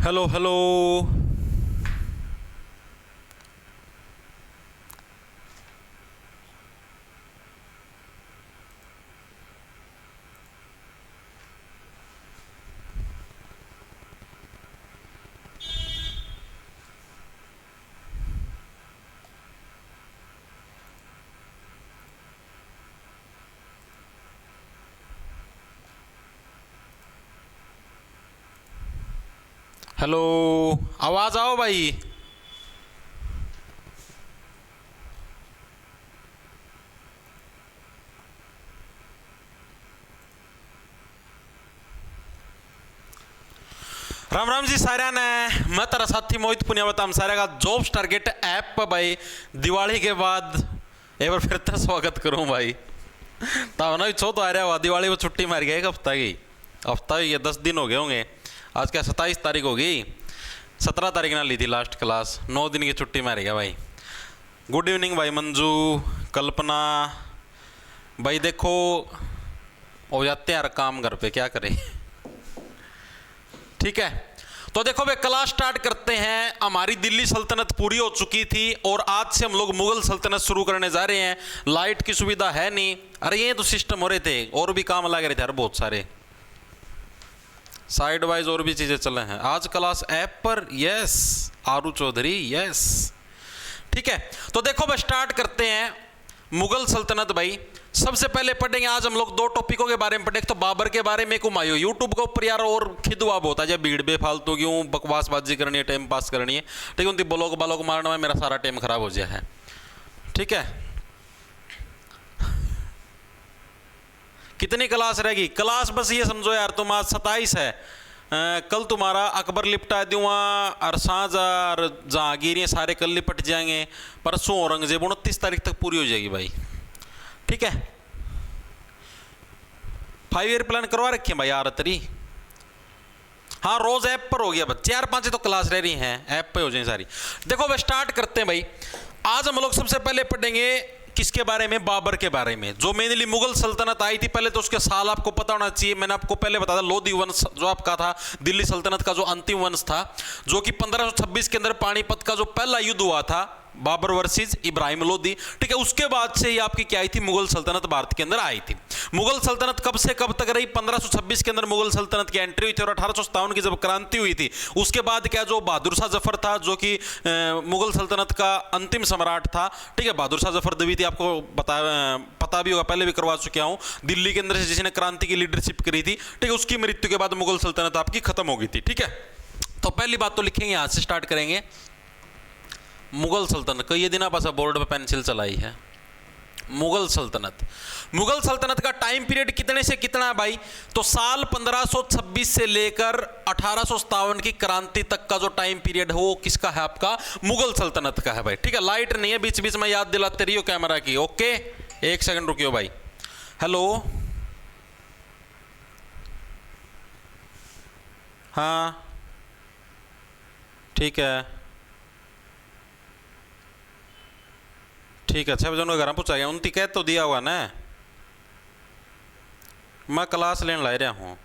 Hello hello. Hello, आवाज आओ भाई। राम राम जी सारे ने। मैं तेरा साथी मोहित पुनियावत हम सारे का जॉब्स टारगेट ऐप पर भाई दिवाली के बाद एक बार फिर से स्वागत करूं भाई। तब ना छो तो आ रहा हुआ दिवाली में छुट्टी मार गया एक हफ्ता की। हफ्ता ही 10 दिन हो गए होंगे। आज क्या 27 तारीख हो गई। 17 तारीख ना ली थी लास्ट क्लास। 9 दिन की छुट्टी मार गया भाई। गुड इवनिंग भाई मंजू, कल्पना भाई। देखो हो जाते हैं यार काम घर पे, क्या करें। ठीक है, तो देखो भाई क्लास स्टार्ट करते हैं। हमारी दिल्ली सल्तनत पूरी हो चुकी थी और आज से हम लोग मुगल सल्तनत शुरू करने जा रहे हैं। लाइट की सुविधा है नहीं, अरे ये तो सिस्टम हो रहे थे और भी काम लग रहे थे यार बहुत सारे साइड वाइज और भी चीजें चले हैं। आज क्लास ऐप पर यस आरू चौधरी यस। ठीक है, तो देखो भाई स्टार्ट करते हैं। मुगल सल्तनत भाई सबसे पहले पढ़ेंगे आज हम लोग दो टॉपिकों के बारे में पढ़ेंगे। तो बाबर के बारे में हुमायूं। यूट्यूब के ऊपर यार और खिदवा बहुत है, जब भीड़ बेफालतू क्यों बकवासबाजी करनी है, टाइम पास करनी है। ठीक है, उनकी ब्लॉग बालोग मारने में मेरा सारा टाइम खराब हो गया है। ठीक है, कितनी क्लास रहेगी? क्लास बस ये समझो यार तुम आज 27 है, कल तुम्हारा अकबर लिपटा दूंगा और साझ और जहांगीर ये सारे कल लिपट जाएंगे। परसों औरंगजेब 29 तारीख तक पूरी हो जाएगी भाई। ठीक है, 5 ईयर प्लान करवा रखे हैं भाई यार तरी। हाँ रोज ऐप पर हो गया बस, 4-5 तो क्लास रह रही हैं, ऐप पे हो जाए सारी। देखो भाई स्टार्ट करते हैं भाई। आज हम लोग सबसे पहले पढ़ेंगे किसके बारे में? बाबर के बारे में, जो मेनली मुगल सल्तनत आई थी। पहले तो उसके साल आपको पता होना चाहिए। मैंने आपको पहले बताया था लोधी वंश जो आपका था दिल्ली सल्तनत का जो अंतिम वंश था, जो कि 1526 के अंदर पानीपत का जो पहला युद्ध हुआ था बाबर वर्सेस इब्राहिम लोधी। ठीक है, उसके बाद से ही आपकी क्या आई थी? मुगल सल्तनत भारत के अंदर आई थी। मुगल सल्तनत कब से कब तक रही? 1526 के अंदर मुगल सल्तनत की एंट्री हुई थी और 1857 की जब क्रांति हुई थी उसके बाद क्या जो बहादुर शाह जफर था, जो कि मुगल सल्तनत का अंतिम सम्राट था। ठीक है, बहादुर शाह जफर द्वितीय थी, आपको पता भी होगा, पहले भी करवा चुका हूं। दिल्ली के अंदर से जिसने क्रांति की लीडरशिप करी थी, ठीक है, उसकी मृत्यु के बाद मुगल सल्तनत आपकी खत्म हो गई थी। ठीक है, तो पहली बात तो लिखेंगे, यहां से स्टार्ट करेंगे। मुगल सल्तनत कई दिन पास बोर्ड पे पेंसिल चलाई है। मुगल सल्तनत, मुगल सल्तनत का टाइम पीरियड कितने से कितना है भाई? तो साल 1526 से लेकर 1857 की क्रांति तक का जो टाइम पीरियड है वो किसका है? आपका मुगल सल्तनत का है भाई। ठीक है, लाइट नहीं है, बीच बीच में याद दिलाते रहियो कैमरा की। ओके, एक सेकंड रुकियो भाई। हेलो, हाँ ठीक है ठीक है। 6 बजे उनके घर पूछा गया, उनती कह तो दिया हुआ ना। मैं क्लास लेने ला रहा हूँ,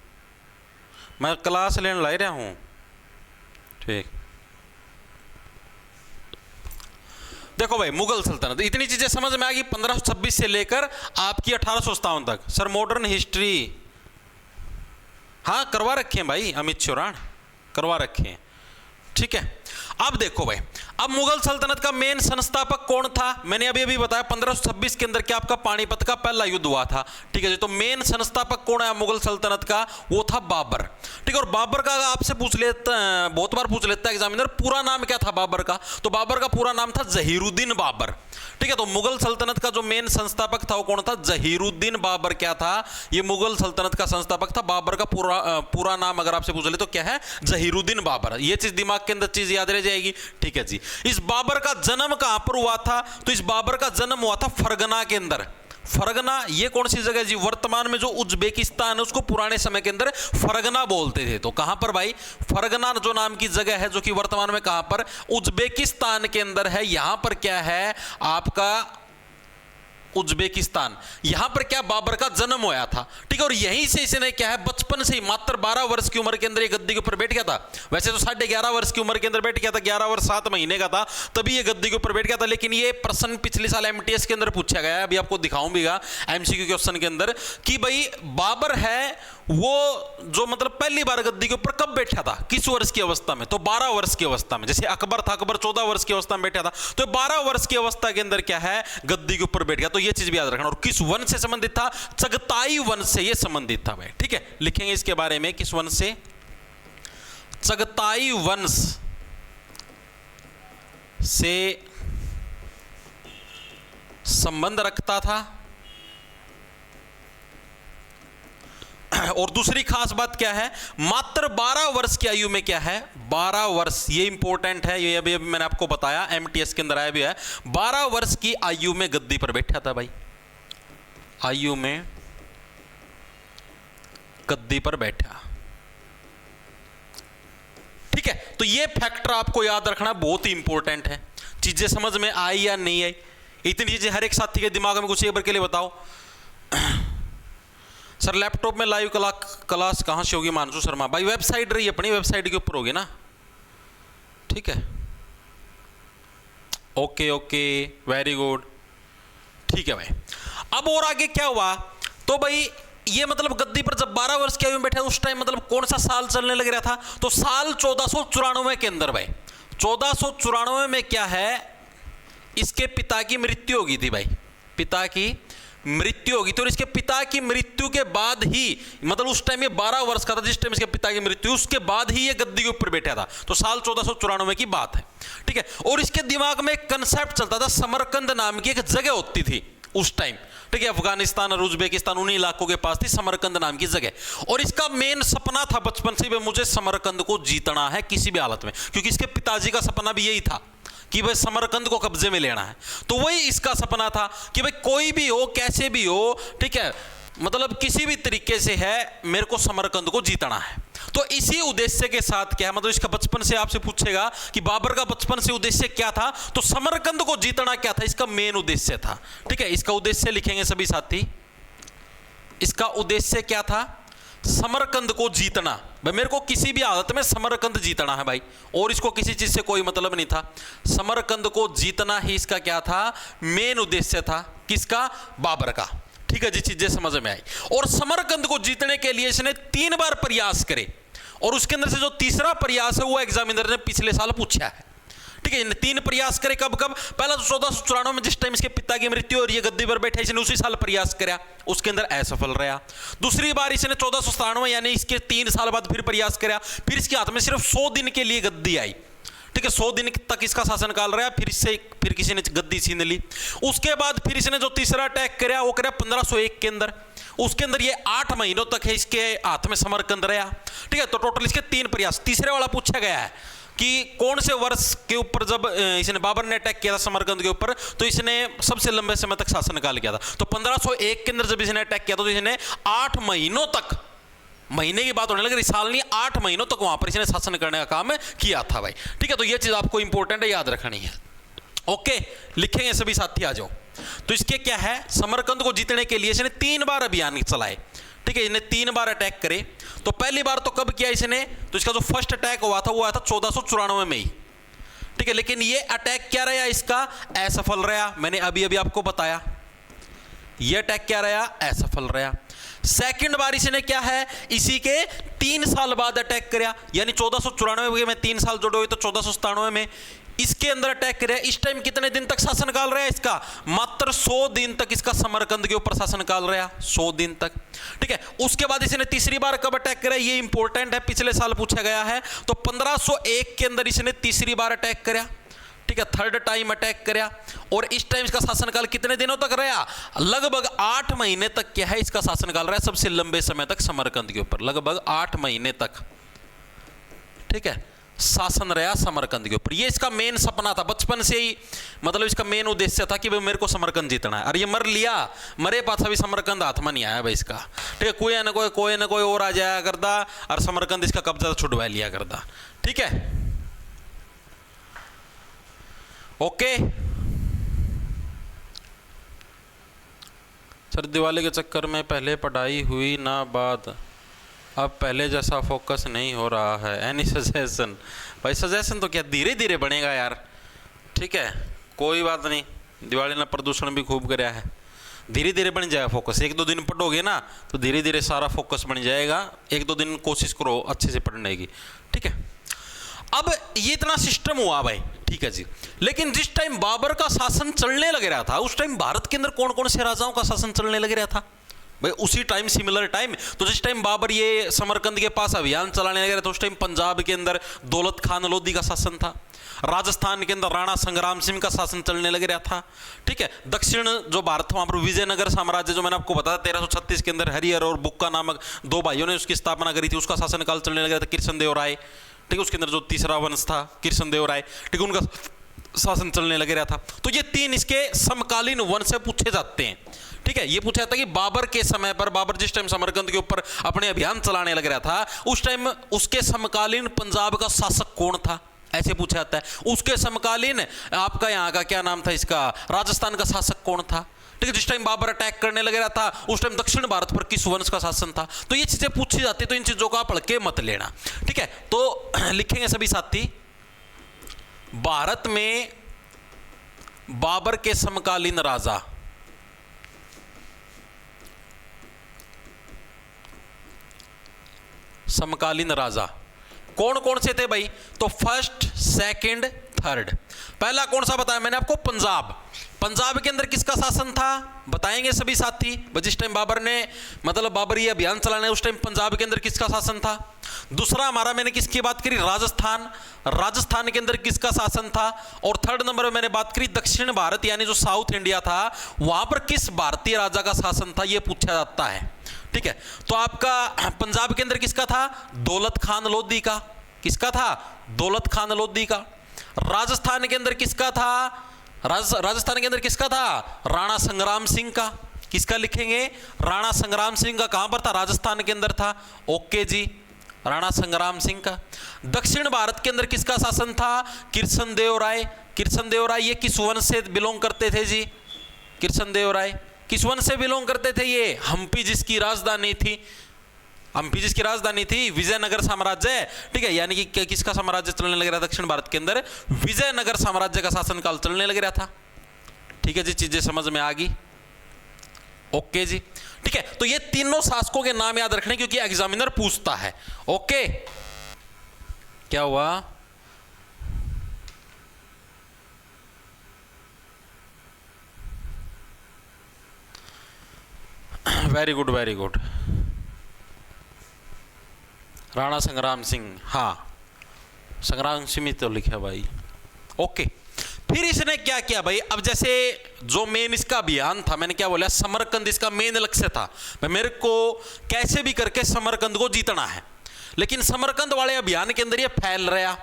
मैं क्लास लेने ला रहा हूँ। ठीक, देखो भाई मुगल सल्तनत इतनी चीजें समझ में आ गई। 1526 से लेकर आपकी 1857 तक। सर मॉडर्न हिस्ट्री हाँ करवा रखे हैं भाई, अमित चौरान करवा रखे हैं। ठीक है, अब देखो भाई, अब मुगल सल्तनत का मेन संस्थापक कौन था? मैंने अभी अभी बताया 1526 के अंदर क्या आपका पानीपत का पहला युद्ध हुआ था। ठीक है जी, तो मेन संस्थापक कौन है मुगल सल्तनत का? वो था बाबर। ठीक है, और बाबर का आपसे पूछ लेता, बहुत बार पूछ लेता है एग्जामिनर, पूरा नाम क्या था बाबर का? तो बाबर का पूरा नाम था जहीरुद्दीन बाबर। ठीक है, तो मुगल सल्तनत का जो मेन संस्थापक था वो कौन था? जहीरुद्दीन बाबर। क्या था? ये मुगल सल्तनत का संस्थापक था। बाबर का पूरा नाम अगर आपसे पूछ ले तो क्या है? जहीरुद्दीन बाबर। ये चीज दिमाग के अंदर चीज याद रह जाएगी। ठीक है जी, इस बाबर का जन्म कहां पर हुआ था? तो इस बाबर का जन्म हुआ था फरगना के अंदर। फरगना ये कौन सी जगह जी? वर्तमान में जो उज्बेकिस्तान है उसको पुराने समय के अंदर फरगना बोलते थे। तो कहां पर भाई? फरगना जो नाम की जगह है, जो कि वर्तमान में कहां पर? उज्बेकिस्तान के अंदर है। यहां पर क्या है आपका? उज्बेकिस्तान। यहां पर क्या बाबर का जन्म हुआ था। ठीक है, और यहीं से इसने क्या है बचपन बचपन से ही मात्र 12 वर्ष की उम्र के अंदर ये गद्दी के ऊपर बैठ गया था। वैसे तो 11.5 वर्ष की उम्र के अंदर बैठ गया था, 11 वर्ष 7 महीने का था तभी ये गद्दी के ऊपर बैठ गया था। लेकिन ये प्रश्न पिछले साल एमटीएस के अंदर पूछा गया है, अभी आपको दिखाऊं भीगा एमसीक्यू क्वेश्चन के अंदर कि भाई बाबर है वो जो मतलब पहली बार गद्दी के ऊपर कब बैठा था, किस वर्ष की अवस्था में, तो 12 वर्ष की अवस्था में। जैसे अकबर था, अकबर 14 वर्ष की अवस्था में बैठा था, तो 12 वर्ष की अवस्था के अंदर क्या है, गद्दी के ऊपर बैठ गया। तो ये चीज भी याद रखना। और किस वंश से संबंधित था, चगताई वंश से ये संबंधित था भाई, ठीक है। लिखेंगे इसके बारे में, किस वंश से, चगताई वंश से संबंध रखता था। और दूसरी खास बात क्या है, मात्र 12 वर्ष की आयु में क्या है, 12 वर्ष, ये इंपॉर्टेंट है, ये अभी मैंने आपको बताया एमटीएस के अंदर आया भी है, 12 वर्ष की आयु में गद्दी पर बैठा था भाई, आयु में गद्दी पर बैठा, ठीक है। तो ये फैक्टर आपको याद रखना बहुत ही इंपॉर्टेंट है। चीजें समझ में आई या नहीं आई, इतनी चीजें हर एक साथी के दिमाग में कुछ एक बार के लिए बताओ। सर लैपटॉप में लाइव क्लास कहां से होगी, मानसू शर्मा भाई, वेबसाइट रही अपनी, वेबसाइट के ऊपर होगी ना, ठीक है। ओके ओके वेरी गुड, ठीक है भाई। अब और आगे क्या हुआ, तो भाई ये मतलब गद्दी पर जब 12 वर्ष की आयु में बैठा उस टाइम मतलब कौन सा साल चलने लग रहा था, तो साल 1494 के अंदर भाई, 1494 में क्या है, इसके पिता की मृत्यु हो गई थी भाई, पिता की मृत्यु होगी। तो इसके पिता की मृत्यु के बाद ही मतलब उस टाइम ये 12 वर्ष का था जिस टाइम इसके पिता की मृत्यु, उसके बाद ही ये गद्दी के ऊपर बैठा था। तो साल 1494 की बात है, ठीक है। और इसके दिमाग में एक कंसेप्ट चलता था, समरकंद नाम की एक जगह होती थी उस टाइम, ठीक है। अफगानिस्तान और उज्बेकिस्तान उन्हीं इलाकों के पास थी समरकंद नाम की जगह। और इसका मेन सपना था बचपन से ही, मुझे समरकंद को जीतना है किसी भी हालत में, क्योंकि इसके पिताजी का सपना भी यही था कि भाई समरकंद को कब्जे में लेना है। तो वही इसका सपना था कि भाई कोई भी हो, कैसे भी हो, ठीक है, मतलब किसी भी तरीके से है, मेरे को समरकंद को जीतना है। तो इसी उद्देश्य के साथ क्या है, मतलब इसका बचपन से आपसे पूछेगा कि बाबर का बचपन से उद्देश्य क्या था, तो समरकंद को जीतना क्या था, इसका मेन उद्देश्य था, ठीक है। इसका उद्देश्य लिखेंगे सभी साथी, इसका उद्देश्य क्या था, समरकंद को जीतना। भाई मेरे को किसी भी हालत में समरकंद जीतना है भाई, और इसको किसी चीज से कोई मतलब नहीं था, समरकंद को जीतना ही इसका क्या था, मेन उद्देश्य था, किसका, बाबर का, ठीक है जी। चीजें समझ में आई। और समरकंद को जीतने के लिए इसने 3 बार प्रयास करे, और उसके अंदर से जो तीसरा प्रयास है वो एग्जामिनर ने पिछले साल पूछा है, ठीक है। 3 प्रयास करे, कब कब, पहला तो 1494 में जिस टाइम इसके पिता की मृत्यु और ये गद्दी पर बैठे, इसने उसी साल प्रयास किया, उसके अंदर असफल रहा। दूसरी बार इसने 1497 यानी इसके 3 साल बाद फिर प्रयास किया, फिर इसके हाथ में सिर्फ 100 दिन के लिए गद्दी आई, ठीक है। 100 दिन तक इसका शासनकाल रहा, फिर किसी ने गद्दी छीन ली। उसके बाद फिर इसने जो तीसरा अटैक किया वो किया 1501 के अंदर, उसके अंदर ये 8 महीनों तक है इसके हाथ में समरकंद रहा, ठीक है। तो टोटल इसके 3 प्रयास। तीसरे वाला पूछा गया है कि कौन से वर्ष के ऊपर जब इसने बाबर ने अटैक किया था समरकंद के ऊपर, तो इसने सबसे लंबे समय तक शासनकाल किया था। तो 1501 के अंदर जब इसने अटैक किया तो इसने 8 महीनों तक, महीने की बात होने लगी, साल नहीं, 8 महीनों तक वहां पर इसने शासन करने का काम किया था भाई, ठीक है। तो यह चीज आपको इंपॉर्टेंट है, याद रखनी है। ओके, लिखेंगे सभी साथी, आ जाओ। तो इसके क्या है, समरकंद को जीतने के लिए इसने 3 बार अभियान चलाए, ठीक है। इसने 3 बार अटैक करे। तो पहली बार तो कब किया इसने, तो इसका जो फर्स्ट अटैक हुआ था वो आया था 1494 में ही, ठीक है। लेकिन ये अटैक क्या रहा, इसका असफल रहा, मैंने अभी अभी आपको बताया, ये अटैक क्या रहा, असफल रहा। सेकंड बार इसने क्या है, इसी के 3 साल बाद अटैक किया, यानी 1494 में 3 साल जोड़े हुए तो 1497 में इसके अंदर अटैक किया। इस टाइम कितने दिन तक शासनकाल रहा इसका, मात्र 100 दिन तक इसका समरकंद के ऊपर शासनकाल रहा, 100 दिन तक, ठीक है। उसके बाद इसने तीसरी बार कब अटैक किया, ये इंपॉर्टेंट है, पिछले साल पूछा गया है। तो 1501 के अंदर इसने तीसरी बार अटैक किया, ठीक है, थर्ड टाइम अटैक किया। और इस टाइम इसका शासनकाल कितने दिनों तक रहा, लगभग 8 महीने तक क्या है इसका शासनकाल रहा, सबसे लंबे समय तक समरकंद के ऊपर, लगभग 8 महीने तक, ठीक है, शासन रहा समरकंद के ऊपर। ये इसका मेन सपना था बचपन से ही, मतलब इसका मेन उद्देश्य था कि भाई मेरे को समरकंद जीतना है। और ये मर लिया, मरे पास अभी समरकंद हाथ में नहीं आया भाई इसका, ठीक है। कोई ना कोई और आ जाया करता और समरकंद इसका कब्जा छुड़वा लिया करता, ठीक है। ओके सर, दिवाली के चक्कर में पहले पढ़ाई हुई ना बाद, अब पहले जैसा फोकस नहीं हो रहा है। Any suggestion? भाई सजेशन तो क्या धीरे धीरे बनेगा यार, ठीक है कोई बात नहीं। दिवाली ने प्रदूषण भी खूब कराया है, धीरे धीरे बन जाएगा फोकस। एक दो दिन पढ़ोगे ना तो धीरे धीरे सारा फोकस बन जाएगा। एक दो दिन कोशिश करो अच्छे से पढ़ने की, ठीक है। अब ये इतना सिस्टम हुआ भाई, ठीक है जी। लेकिन जिस टाइम बाबर का शासन चलने लग रहा था उस टाइम भारत के अंदर कौन कौन से राजाओं का शासन चलने लग रहा था भाई? उसी टाइम सिमिलर टाइम, तो जिस टाइम बाबर ये समरकंद के पास अभियान चलाने लग रहा था उस टाइम पंजाब के अंदर दौलत खान लोधी का शासन था, राजस्थान के अंदर राणा संग्राम सिंह का शासन चलने लग रहा था, ठीक है। दक्षिण जो भारत था वहां पर विजयनगर साम्राज्य, जो मैंने आपको बताया 1336 के अंदर हरिहर और बुक्का नामक दो भाइयों ने उसकी स्थापना करी थी, उसका शासनकाल चलने लग रहा था। कृष्णदेव राय, ठीक है, उसके अंदर जो तीसरा वंश था कृष्णदेव राय, ठीक है, उनका शासन चलने लग रहा था। तो ये तीन इसके समकालीन वंश से पूछे जाते हैं, ठीक है। ये पूछा जाता है कि बाबर के समय पर, बाबर जिस टाइम समरकंद के ऊपर अपने अभियान चलाने लग रहा था उस टाइम उसके समकालीन पंजाब का शासक कौन था, ऐसे पूछा जाता है। उसके समकालीन आपका यहाँ का क्या नाम था, इसका राजस्थान का शासक कौन था, ठीक है। जिस टाइम बाबर अटैक करने लग रहा था उस टाइम दक्षिण भारत पर किस वंश का शासन था। तो ये चीजें पूछी जाती है, तो इन चीजों का पढ़ के मत लेना, ठीक है। तो लिखेंगे सभी साथी, भारत में बाबर के समकालीन राजा, समकालीन राजा कौन कौन से थे भाई? तो फर्स्ट, सेकंड, थर्ड। पहला कौन सा बताया मैंने आपको? पंजाब। पंजाब के अंदर किसका शासन था बताएंगे सभी साथी। जिस टाइम बाबर ने मतलब बाबर ये अभियान चलाने उस टाइम पंजाब के अंदर किसका शासन था। दूसरा हमारा मैंने किसकी बात करी? राजस्थान। राजस्थान के अंदर किसका शासन था। और थर्ड नंबर में मैंने बात करी दक्षिण भारत यानी जो साउथ इंडिया था वहां पर किस भारतीय राजा का शासन था, यह पूछा जाता है, ठीक है। तो आपका पंजाब के अंदर किसका था? दौलत खान लोधी का। किसका था? दौलत खान लोधी का। राजस्थान के अंदर किसका था? राजस्थान के अंदर किसका था? राणा संग्राम सिंह का। किसका लिखेंगे? राणा संग्राम सिंह का। कहां पर था? राजस्थान के अंदर था। ओके जी, राणा संग्राम सिंह का। दक्षिण भारत के अंदर किसका शासन था? कृष्णदेव राय। कृष्णदेव राय ये किस वंश से बिलोंग करते थे जी? कृष्णदेव राय किस वंश से बिलोंग करते थे? ये हम्पी जिसकी राजधानी थी, हम्पी जिसकी राजधानी थी विजयनगर साम्राज्य, ठीक है। यानी कि किसका साम्राज्य चलने लग रहा था दक्षिण भारत के अंदर? विजयनगर साम्राज्य का शासनकाल चलने लग रहा था, ठीक है जी। चीजें समझ में आ गई? ओके जी, ठीक है। तो ये तीनों शासकों के नाम याद रखने क्योंकि एग्जामिनर पूछता है। ओके, क्या हुआ? Very good, very good. Rana संग्राम सिंह, हाँ संग्राम सिंह तो लिखा भाई। ओके, फिर इसने क्या किया भाई? अब जैसे जो मेन इसका अभियान था, मैंने क्या बोला, समरकंद इसका मेन लक्ष्य था, मेरे को कैसे भी करके समरकंद को जीतना है। लेकिन समरकंद वाले अभियान के अंदर ये फैल रहा।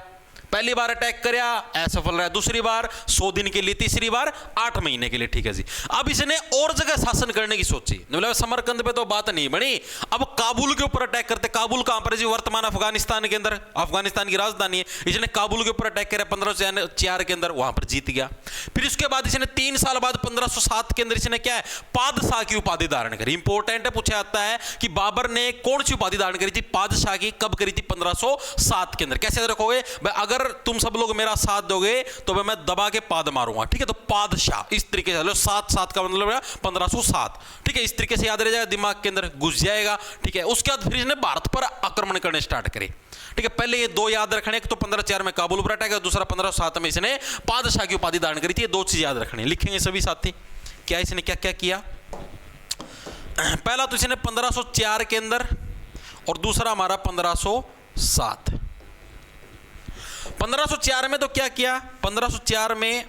पहली बार अटैक करया, असफल रहा, दूसरी बार 100 दिन के लिए, तीसरी बार 8 महीने के लिए, ठीक है जी। अब इसने और जगह शासन करने की सोची, मतलब समरकंद पे तो बात नहीं बनी। अब काबुल के ऊपर अटैक करते। काबुल कहां पर है जी? वर्तमान अफगानिस्तान के अंदर, अफगानिस्तान की राजधानी है। इसने काबुल के ऊपर अटैक किया 1504 के अंदर, वहां पर जीत गया। फिर उसके बाद इसने 3 साल बाद 1507 के अंदर इसने क्या है? पादशाह की उपाधि धारण करी। इंपॉर्टेंट है, पूछा जाता है कि बाबर ने कौन सी उपाधि धारण करी थी पादशाह की, कब करी थी? 1507 के अंदर। कैसे रखोगे? अगर तुम सब लोग मेरा साथ दोगे तो मैं दबा के पाद मारूंगा, ठीक है। तो पादशाह इस तरीके से, 7 का मतलब 1507, ठीक है। इस तरीके से याद रह जाएगा, दिमाग के अंदर घुस जाएगा, ठीक है। उसके बाद फिर इसने भारत पर आक्रमण करने स्टार्ट करे, ठीक है। पहले ये दो याद रखने, एक तो 1504 में काबुल पर अटैक, दूसरा 1507 में इसने पादशाह की उपाधि धारण करी थी। ये दो चीज याद रखनी, लिखेंगे सभी साथी। क्या इसने क्या क्या किया? पहला तो इसने 1504 के अंदर और दूसरा हमारा 1507। 1504 में तो क्या किया? 1504 में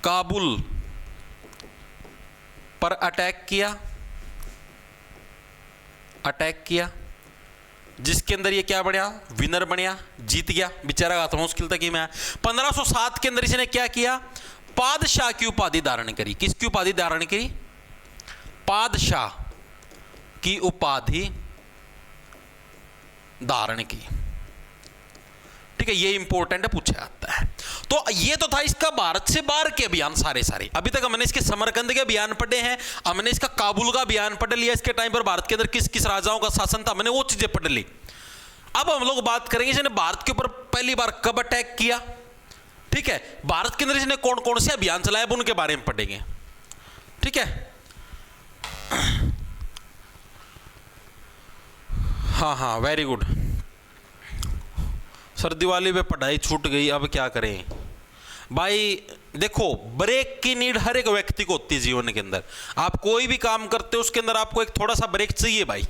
काबुल पर अटैक किया, जिसके अंदर ये क्या बना? विनर बनया, जीत गया, बेचारा आता मुश्किल तक ही में। 1507 के अंदर इसने क्या किया? पादशाह की उपाधि धारण करी। किसकी उपाधि धारण करी? पादशाह की उपाधि धारण की। ठीक है, ये इंपॉर्टेंट है, पूछा जाता है। तो ये तो था इसका भारत से बाहर के अभियान सारे सारे। अभी तक हमने इसके समरकंद के अभियान पढ़े हैं, हमने इसका काबुल का अभियान पढ़ लिया, इसके टाइम पर भारत के अंदर किस किस राजाओं का शासन था, हमने वो चीजें पढ़ ली। अब हम लोग बात करेंगे इसने भारत के ऊपर पहली बार कब अटैक किया, ठीक है, भारत के अंदर इसने कौन कौन से अभियान चलाए, अब उनके बारे में पढ़ेंगे। ठीक है, हाँ, वेरी गुड सर, दिवाली पे पढ़ाई छूट गई, अब क्या करें भाई। देखो, ब्रेक की नीड हर एक व्यक्ति को होती है जीवन के अंदर। आप कोई भी काम करते हो उसके अंदर आपको एक थोड़ा सा ब्रेक चाहिए भाई।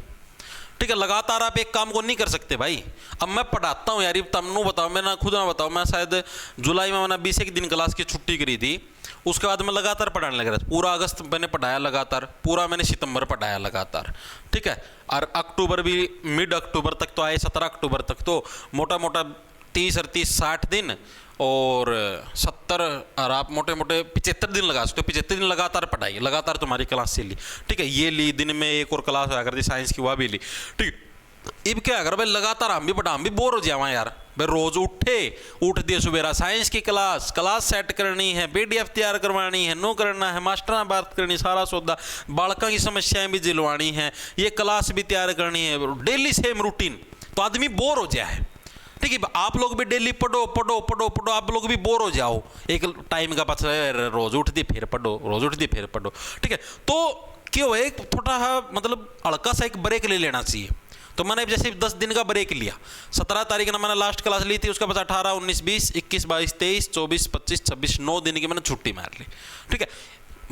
ठीक है, लगातार आप एक काम को नहीं कर सकते भाई। अब मैं पढ़ाता हूँ यार, तमनु बताओ, मैं ना खुद ना बताओ, मैं शायद जुलाई में मैंने 20 दिन क्लास की छुट्टी करी थी, उसके बाद मैं लगातार पढ़ाने लग रहा था। पूरा अगस्त मैंने पढ़ाया लगातार, पूरा मैंने सितंबर पढ़ाया लगातार। ठीक है, और अक्टूबर भी, मिड अक्टूबर तक तो आए, 17 अक्टूबर तक तो मोटा मोटा 30-60 दिन और 70 और आप मोटे मोटे 75 दिन लगा सकते हो। 75 दिन लगातार पढ़ाई, लगातार तुम्हारी क्लास से ली। ठीक है, ये ली, दिन में एक और क्लास होया करती साइंस की, वह भी ली। ठीक, अब क्या अगर भाई लगातार हम भी पढ़ा, हम भी बोर हो जावा यार भाई। रोज उठ दिए सुबेरा, साइंस की क्लास सेट करनी है, PDF तैयार करवानी है, नो करना है, मास्टर बात करनी, सारा सौदा, बालका की समस्याएं भी जिलवानी है, ये क्लास भी तैयार करनी है, डेली सेम रूटीन, तो आदमी बोर हो जाए। ठीक है, आप लोग भी डेली पढ़ो, आप लोग भी बोर हो जाओ एक टाइम का पास, रोज उठती फिर पढ़ो, रोज उठती फिर पढ़ो। ठीक है, तो क्यों एक थोड़ा मतलब हल्का सा एक ब्रेक ले लेना चाहिए। तो मैंने जैसे 10 दिन का ब्रेक लिया, 17 तारीख ना मैंने लास्ट क्लास ली थी, उसके बाद 18, 19, 20, 21, 22, 23, 24, 25, 26, 9 दिन की मैंने छुट्टी मार ली। ठीक है,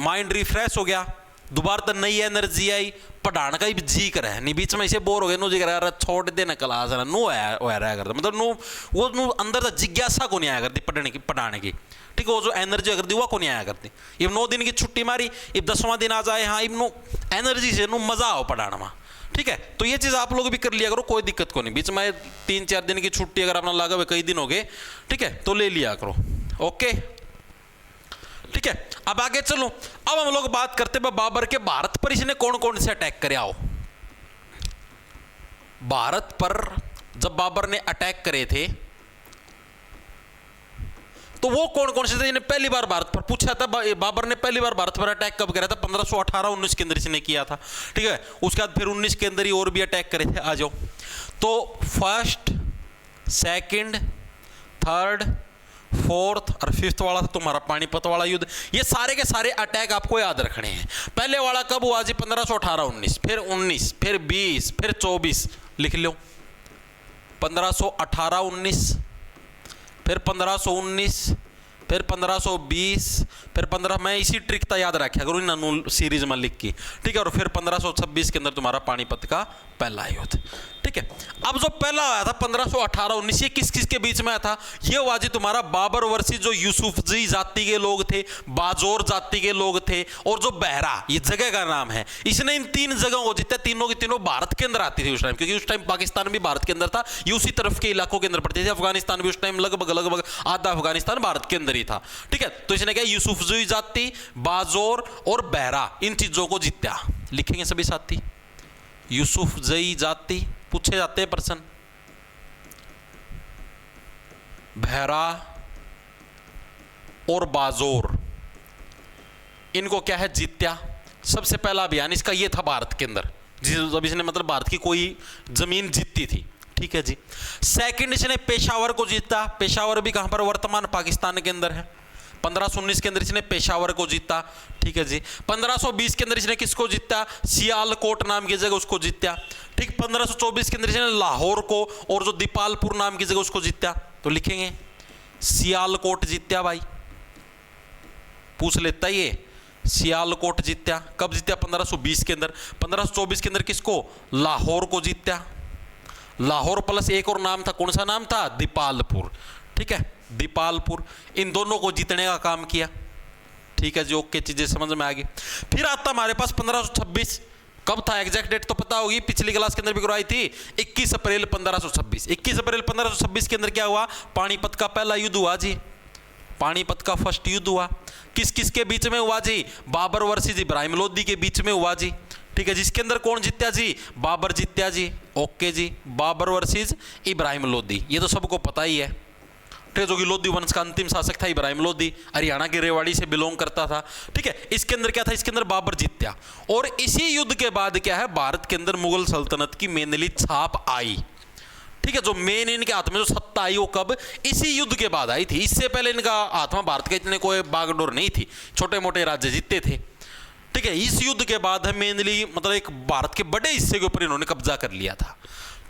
माइंड रिफ्रेश हो गया, दोबारा तो नई एनर्जी आई, पढ़ाने का ही जी कर है नहीं, बीच में इसे बोर हो गए, नो जी कर छोड़ देना क्लास है, नो आया करता, मतलब वो अंदर से जिज्ञासा को नहीं आया करती पढ़ाने की। ठीक है, वो जो एनर्जी अगर दी वो को नहीं आया करती। अब 9 दिन की छुट्टी मारी, अब 10वां दिन आ जाए, हाँ, अब नो एनर्जी से नो मजा आओ पढ़ाने में। ठीक है, तो ये चीज़ आप लोग भी कर लिया करो, कोई दिक्कत को नहीं। बीच में 3-4 दिन की छुट्टी अगर अपना लगा हुआ कई दिन हो गए, ठीक है, तो ले लिया करो। ओके, ठीक है, अब आगे चलो। अब हम लोग बात करते हैं बाबर के भारत पर इसने कौन कौन से अटैक करे। आओ, भारत पर जब बाबर ने अटैक करे थे तो वो कौन कौन से थे। इन्हें पहली बार भारत पर पूछा था, बाबर ने पहली बार भारत पर अटैक कब करा था, 1518-19 के अंदर इसने किया था। ठीक है, उसके बाद फिर 19 के अंदर ही और भी अटैक करे थे। आ जाओ, तो फर्स्ट, सेकंड, थर्ड, फोर्थ और फिफ्थ वाला था तुम्हारा पानीपत वाला युद्ध। ये सारे के सारे अटैक आपको याद रखने हैं। पहले वाला कब हुआ जी, 1518-19, फिर 19, फिर 20, फिर 24, लिख लो। 1518-19, फिर 1519, फिर 1520, फिर 15, मैं इसी ट्रिक था याद रखा करूँ इन सीरीज में लिख की। ठीक है, और फिर 1526 के अंदर तुम्हारा पानीपत का पहला युद्ध। ठीक है, अब जो पहला आया था 1518-19, ये किस किस के बीच में आया था, ये हुआ जी तुम्हारा बाबर वर्सेस जो यूसुफजी जाति के लोग थे, बाजोर जाति के लोग थे, और जो बहरा, ये जगह का नाम है। इसने इन 3 जगहों को जीता, तीनों की तीनों भारत के अंदर आती थी उस टाइम, क्योंकि उस टाइम पाकिस्तान भी भारत के अंदर था, ये उसी तरफ के इलाकों के अंदर पड़ती थी। अफगानिस्तान भी उस टाइम लगभग आधा अफगानिस्तान भारत के अंदर ही था। ठीक है, तो इसने क्या यूसुफजी जाति, बाजोर और बहरा, इन चीजों को जीता। लिखेंगे सभी साथी, यूसुफजई जाति पूछे जाते हैं प्रश्न, बहरा और बाजोर, इनको क्या है जीत्या। सबसे पहला अभियान इसका ये था भारत के अंदर, जब इसने मतलब भारत की कोई जमीन जीती थी। ठीक है जी, सेकंड इसने पेशावर को जीता। पेशावर भी कहां पर, वर्तमान पाकिस्तान के अंदर है। 1519 के अंदर इसने पेशावर को जीता। ठीक है जी, 1520 के अंदर इसने किसको जीता, सियालकोट नाम की जगह उसको जीता। ठीक, 1524 के अंदर इसने लाहौर को और जो दीपालपुर नाम की जगह उसको जीता। तो लिखेंगे सियालकोट जीत्या भाई, पूछ लेता ये, सियालकोट जीत्या। कब जीत्या, 1520 के अंदर। 1524 के अंदर किसको, लाहौर को जीत्या। लाहौर प्लस एक और नाम था, कौन सा नाम था, दीपालपुर। ठीक है, दीपालपुर, इन दोनों को जीतने का काम किया। ठीक है जी, ओके, चीजें समझ में आ गई। फिर आता हमारे पास 1526, कब था एग्जैक्ट डेट तो पता होगी, पिछली क्लास के अंदर भी करवाई थी, 21 अप्रैल 1526। 21 अप्रैल 1526 के अंदर क्या हुआ, पानीपत का पहला युद्ध हुआ जी, पानीपत का फर्स्ट युद्ध हुआ। किस किस के बीच में हुआ जी, बाबर वर्सेस इब्राहिम लोदी के बीच में हुआ जी। ठीक है, जिसके अंदर कौन जीत्या जी, बाबर जीत्या जी। ओके जी, बाबर वर्सेस इब्राहिम लोदी, ये तो सबको पता ही है। ठीक है, जो कि लोधी वंश का अंतिम शासक था इब्राहिम लोधी, हरियाणा के रेवाड़ी से बिलोंग करता था। ठीक है, इसके अंदर क्या था, इसके अंदर बाबर जीत्या। और इसी युद्ध के बाद क्या है, भारत के अंदर मुगल सल्तनत की मेनली छाप आई। ठीक है, जो मेन इनके हाथ में जो सत्ता आई वो कब, इसी युद्ध के बाद आई थी। इससे पहले इनका हाथ में भारत के इतने कोई बागडोर नहीं थी, छोटे मोटे राज्य जीतते थे। ठीक है, इस युद्ध के बाद है मेनली मतलब एक भारत के बड़े हिस्से के ऊपर इन्होंने कब्जा कर लिया था।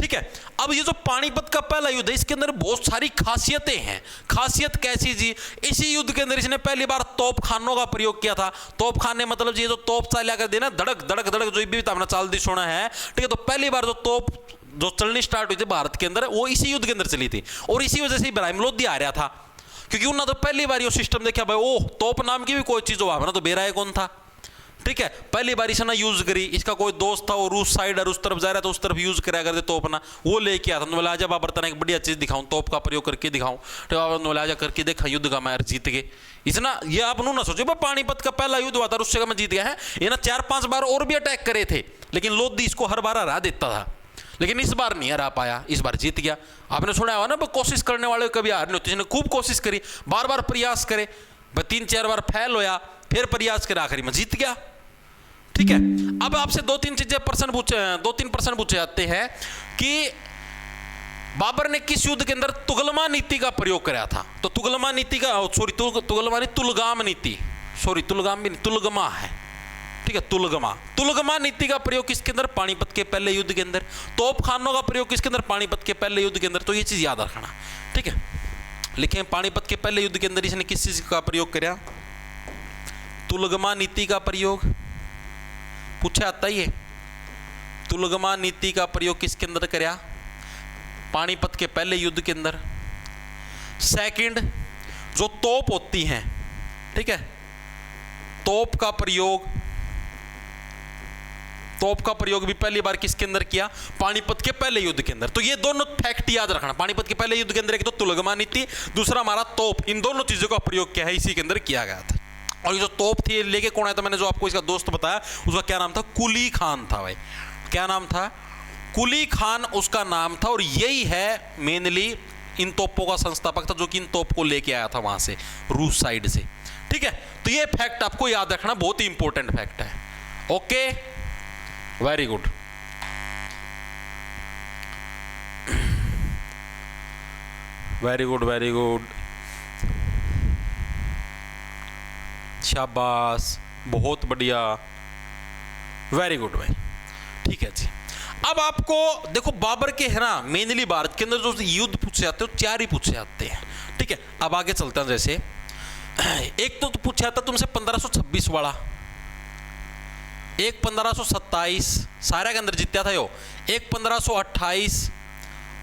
ठीक है, अब ये जो पानीपत का पहला युद्ध है, इसके अंदर बहुत सारी खासियतें हैं। खासियत कैसी जी, इसी युद्ध के अंदर इसने पहली बार तोप खानों का प्रयोग किया था। तोप खाने मतलब ये जो तोप चाल कर देना, धड़क धड़क धड़क जो भी हमने चाल दी सोना है। ठीक है, तो पहली बार जो तोप जो चलनी स्टार्ट हुई थी भारत के अंदर, वो इसी युद्ध के अंदर चली थी। और इसी वजह से इब्राहिम लोधी आ रहा था, क्योंकि उन्होंने तो पहली बार ये सिस्टम देखा भाई, ओ तोप नाम की भी कोई चीज हो, तो बेरा कौन था। ठीक है, पहली बार इसने यूज करी, इसका कोई दोस्त था वो रूस साइड और उस तरफ जा रहा था, उस तरफ यूज करा करते तोप ना, वो लेके आता। तो बोला आजा बाबर तना एक बढ़िया चीज दिखाऊं, तोप का प्रयोग करके दिखाऊं। तो बाबर बोला आजा करके देखा, युद्ध का मैं जीत गए। इतना ये आप ना सोचो भाई, पानीपत का पहला युद्ध हुआ था, उससे का मैं जीत गया है। ये ना 4-5 बार और भी अटैक करे थे, लेकिन लोधी इसको हर बार हरा देता था, लेकिन इस बार नहीं हरा पाया, इस बार जीत गया। आपने सुना हुआ ना, कोशिश करने वाले कभी हार नहीं होती। इसने खूब कोशिश करी, बार बार प्रयास करे, 3-4 बार फेल होया, फिर प्रयास करे, आखिरी में जीत गया। ठीक है, अब आपसे 2-3 चीजें प्रश्न पूछे जाते हैं कि बाबर ने किस युद्ध के अंदर तुगलमा नीति का प्रयोग कराया था। तो तुगलमा नीति का तुगलमा नहीं, तुलगाम नीति, तुलगाम भी नहीं, तुलगमा है। ठीक है, तुलगमा नीति का प्रयोग किसके अंदर, पानीपत के पहले युद्ध के अंदर। तोप खानों का प्रयोग किसके अंदर, पानीपत के पहले युद्ध के अंदर। तो ये चीज याद रखना। ठीक है, लिखें पानीपत के पहले युद्ध के अंदर इसने किस चीज का प्रयोग कराया, तुलगमा नीति का प्रयोग। पूछा आता ही है, तुलगमा नीति का प्रयोग किसके अंदर कराया, पानीपत के पहले युद्ध के अंदर। सेकंड, जो तोप होती हैं, ठीक है, तोप का प्रयोग भी पहली बार किसके अंदर किया, पानीपत के पहले युद्ध के अंदर। तो ये दोनों फैक्ट याद रखना। पानीपत के पहले युद्ध के अंदर एक तो तुलगमा नीति, दूसरा हमारा तोप, इन दोनों चीजों का प्रयोग क्या है, इसी के अंदर किया गया था। और ये जो तोप थी लेके कौन आया था, मैंने जो आपको इसका दोस्त बताया, उसका क्या नाम था, कुली खान था भाई। क्या नाम था, कुली खान उसका नाम था। और यही है मेनली इन तोपों का संस्थापक था, जो कि इन तोप को लेके आया था वहां से, रूस साइड से। ठीक है, तो ये फैक्ट आपको याद रखना, बहुत ही इंपॉर्टेंट फैक्ट है। Okay, very good. Very good, very good, शाबाश, बहुत बढ़िया, वेरी गुड भाई। ठीक है जी, अब आपको देखो बाबर के है ना, मेनली भारत के अंदर जो युद्ध पूछे जाते हैं 4 ही पूछे जाते हैं। ठीक है, अब आगे चलते हैं। जैसे एक तो पूछा था तुमसे 1526 वाला, एक 1527, सारे के अंदर जीत्या था यो, एक 1528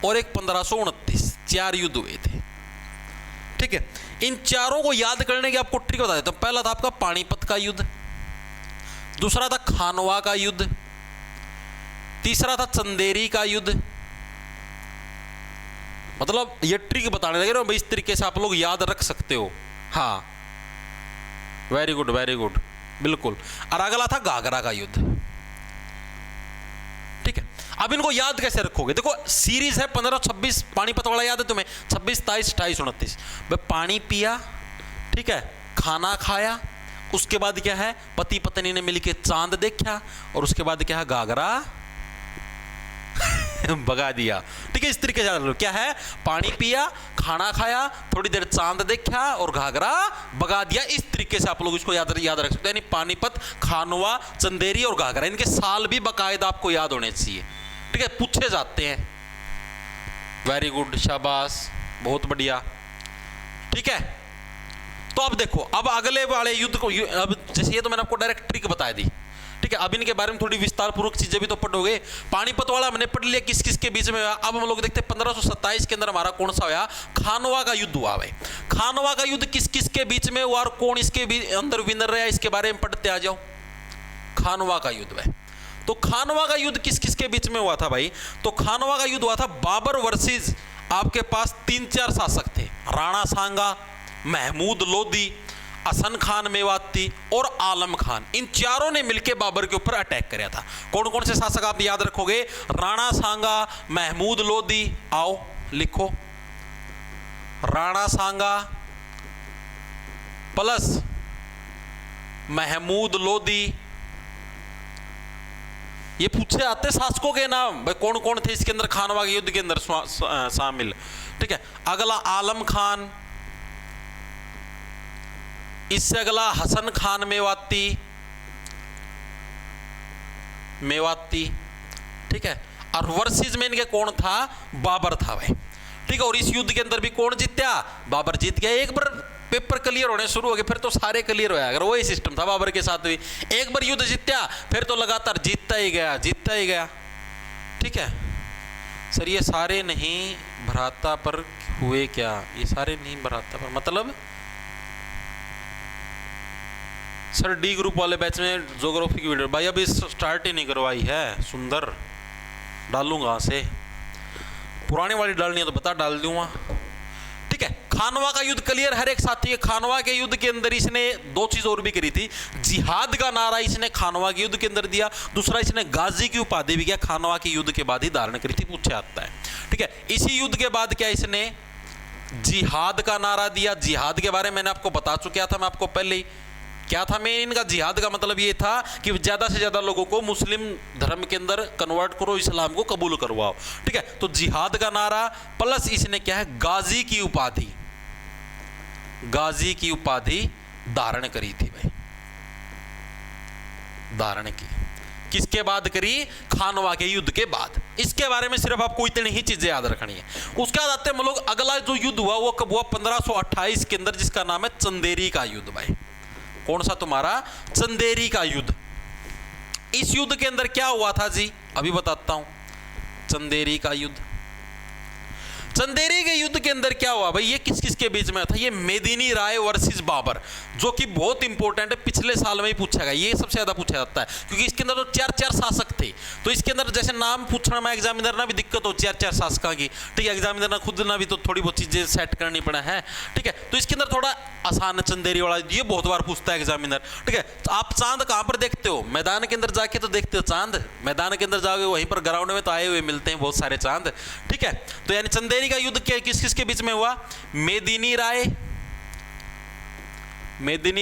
और एक 1529, 4 युद्ध हुए थे। ठीक है, इन चारों को याद करने की आपको ट्रिक बता देता हूं। पहला था आपका पानीपत का युद्ध, दूसरा था खानवा का युद्ध, तीसरा था चंदेरी का युद्ध। मतलब ये ट्रिक बताने लगे ना भाई, इस तरीके से आप लोग याद रख सकते हो। हाँ, वेरी गुड, वेरी गुड, बिल्कुल। और अगला था घाघरा का युद्ध। ठीक है, अब इनको याद कैसे रखोगे, देखो सीरीज है 15-26, पानीपत वाला याद है तुम्हें, 26, 27, 28, 29। भाई पानी पिया, ठीक है, खाना खाया, उसके बाद क्या है, पति पत्नी ने मिलके चांद देखा, और उसके बाद क्या है, घाघरा भगा दिया। ठीक है, इस तरीके से क्या है, पानी पिया, खाना खाया, थोड़ी देर चांद देखा और घाघरा भगा दिया। इस तरीके से आप लोग इसको याद रख सकते हैं। यानी पानीपत, खानवा, चंदेरी और घाघरा, इनके साल भी बाकायदा आपको याद होने चाहिए। ठीक है, पूछे जाते हैं। वेरी गुड, शाबाश, बहुत बढ़िया। ठीक है, तो अब देखो, अब अगले वाले युद्ध को, अब जैसे ये तो मैंने आपको डायरेक्ट ट्रिक बता दी। ठीक है, अब इनके बारे में थोड़ी विस्तार पूर्वक चीजें भी तो पढ़ोगे। पानीपत वाला हमने पढ़ लिया किस किस के बीच में हुआ। अब हम लोग देखते हैं 1527 के अंदर हमारा कौन सा हुआ, खानवा का युद्ध हुआ। भाई खानवा का युद्ध किस किस के बीच में हुआ और कौन इसके अंदर विनर रहा, इसके बारे में पढ़ते आ जाओ। खानवा का युद्ध, भाई तो खानवा का युद्ध किस किस के बीच में हुआ था भाई, तो खानवा का युद्ध हुआ था बाबर वर्सेस, आपके पास 3-4 शासक थे, राणा सांगा, महमूद लोधी, हसन खान मेवाती और आलम खान। इन चारों ने मिलकर बाबर के ऊपर अटैक कराया था। कौन कौन से शासक आप याद रखोगे, राणा सांगा, महमूद लोधी, आओ लिखो, राणा सांगा प्लस महमूद लोदी। ये पूछे आते शासकों के नाम, भाई कौन कौन थे इसके अंदर खानवा के युद्ध के अंदर शामिल। ठीक है, अगला आलम खान, इससे अगला हसन खान मेवाती। ठीक है, और वर्सेस में इनके कौन था? बाबर था भाई। ठीक है, और इस युद्ध के अंदर भी कौन जीत्या? बाबर जीत गया। एक बार पेपर क्लियर होने शुरू हो गए फिर तो सारे क्लियर होया। अगर वही सिस्टम था बाबर के साथ भी, एक बार युद्ध जीत्या फिर तो लगातार जीतता ही गया। ठीक है सर, ये सारे नहीं भ्राता पर हुए क्या? ये सारे नहीं भ्राता पर मतलब सर डी ग्रुप वाले बैच में ज्योग्राफी की वीडियो भाई अभी स्टार्ट ही नहीं करवाई है। सुंदर डालूंगा से, पुरानी वाली डालनी है तो बता, डाल दूंगा। ठीक है, खानवा का युद्ध क्लियर हर एक साथी है। खानवा के युद्ध के अंदर इसने दो चीज और भी करी थी। जिहाद का नारा इसने खानवा के युद्ध के अंदर दिया, दूसरा इसने गाजी की उपाधि भी क्या खानवा के युद्ध के बाद ही धारण करी थी, पूछा आता है। ठीक है, इसी युद्ध के बाद क्या इसने जिहाद का नारा दिया। जिहाद के बारे में मैंने आपको बता चुका था, मैं आपको पहले ही क्या था मैं इनका जिहाद का मतलब ये था कि ज्यादा से ज्यादा लोगों को मुस्लिम धर्म के अंदर कन्वर्ट करो, इस्लाम को कबूल करवाओ। ठीक है, तो जिहाद का नारा प्लस इसने क्या है गाजी की उपाधि धारण करी थी भाई। धारण की किसके बाद करी? खानवा के युद्ध के बाद। इसके बारे में सिर्फ आपको इतनी ही चीजें याद रखनी है। उसके बाद आते हैं हम लोग अगला जो युद्ध हुआ वो कब हुआ? 1528 के अंदर, जिसका नाम है चंदेरी का युद्ध भाई। कौन सा तुम्हारा? चंदेरी का युद्ध। इस युद्ध के अंदर क्या हुआ था जी? अभी बताता हूं। चंदेरी का युद्ध, चंदेरी के युद्ध के अंदर क्या हुआ भाई? ये किस किस के बीच में था? ये मेदिनी राय वर्सेस बाबर, जो कि बहुत इंपॉर्टेंट है, पिछले साल में ही पूछा गया। ये सबसे ज्यादा पूछा जाता है क्योंकि इसके अंदर तो चार शासक थे। तो इसके अंदर जैसे नाम पूछना में एग्जामिनर ना भी दिक्कत हो, चार शासकों की। ठीक है, एग्जामिनर ना खुद ना भी तो थोड़ी बहुत चीजें सेट करनी पड़ा है। ठीक है, तो इसके अंदर थोड़ा आसान है चंदेरी वाला, ये बहुत बार पूछता है एग्जामिनर। ठीक है, तो आप चांद कहां पर देखते हो? मैदान के अंदर जाके तो देखते हो चांद, मैदान के अंदर जाओगे वहीं पर ग्राउंड में तो आए हुए मिलते हैं बहुत सारे चांद। ठीक है, तो यानी चंदेरी का युद्ध किस किस के बीच में हुआ? मेदिनी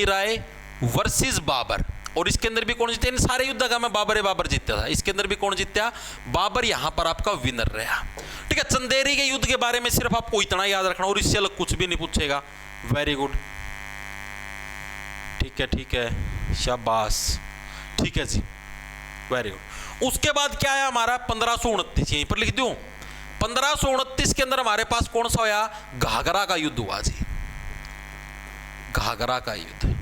राय वर्सेस बाबर। और इसके अंदर भी कौन जीते? सारे युद्ध का मैं बाबर जीता था। इसके अंदर भी कौन जीता? बाबर यहां पर आपका विनर रहा। ठीक है, चंदेरी के युद्ध के बारे में सिर्फ आपको इतना याद रखना और इससे अलग कुछ भी नहीं पूछेगा। वेरी गुड, ठीक है, शाबाश। ठीक है जी, वेरी गुड। उसके बाद क्या है हमारा? 1529, यहीं पर लिख दूं। 1529 के अंदर हमारे पास कौन सा होया? घाघरा का युद्ध हुआ जी। घाघरा का युद्ध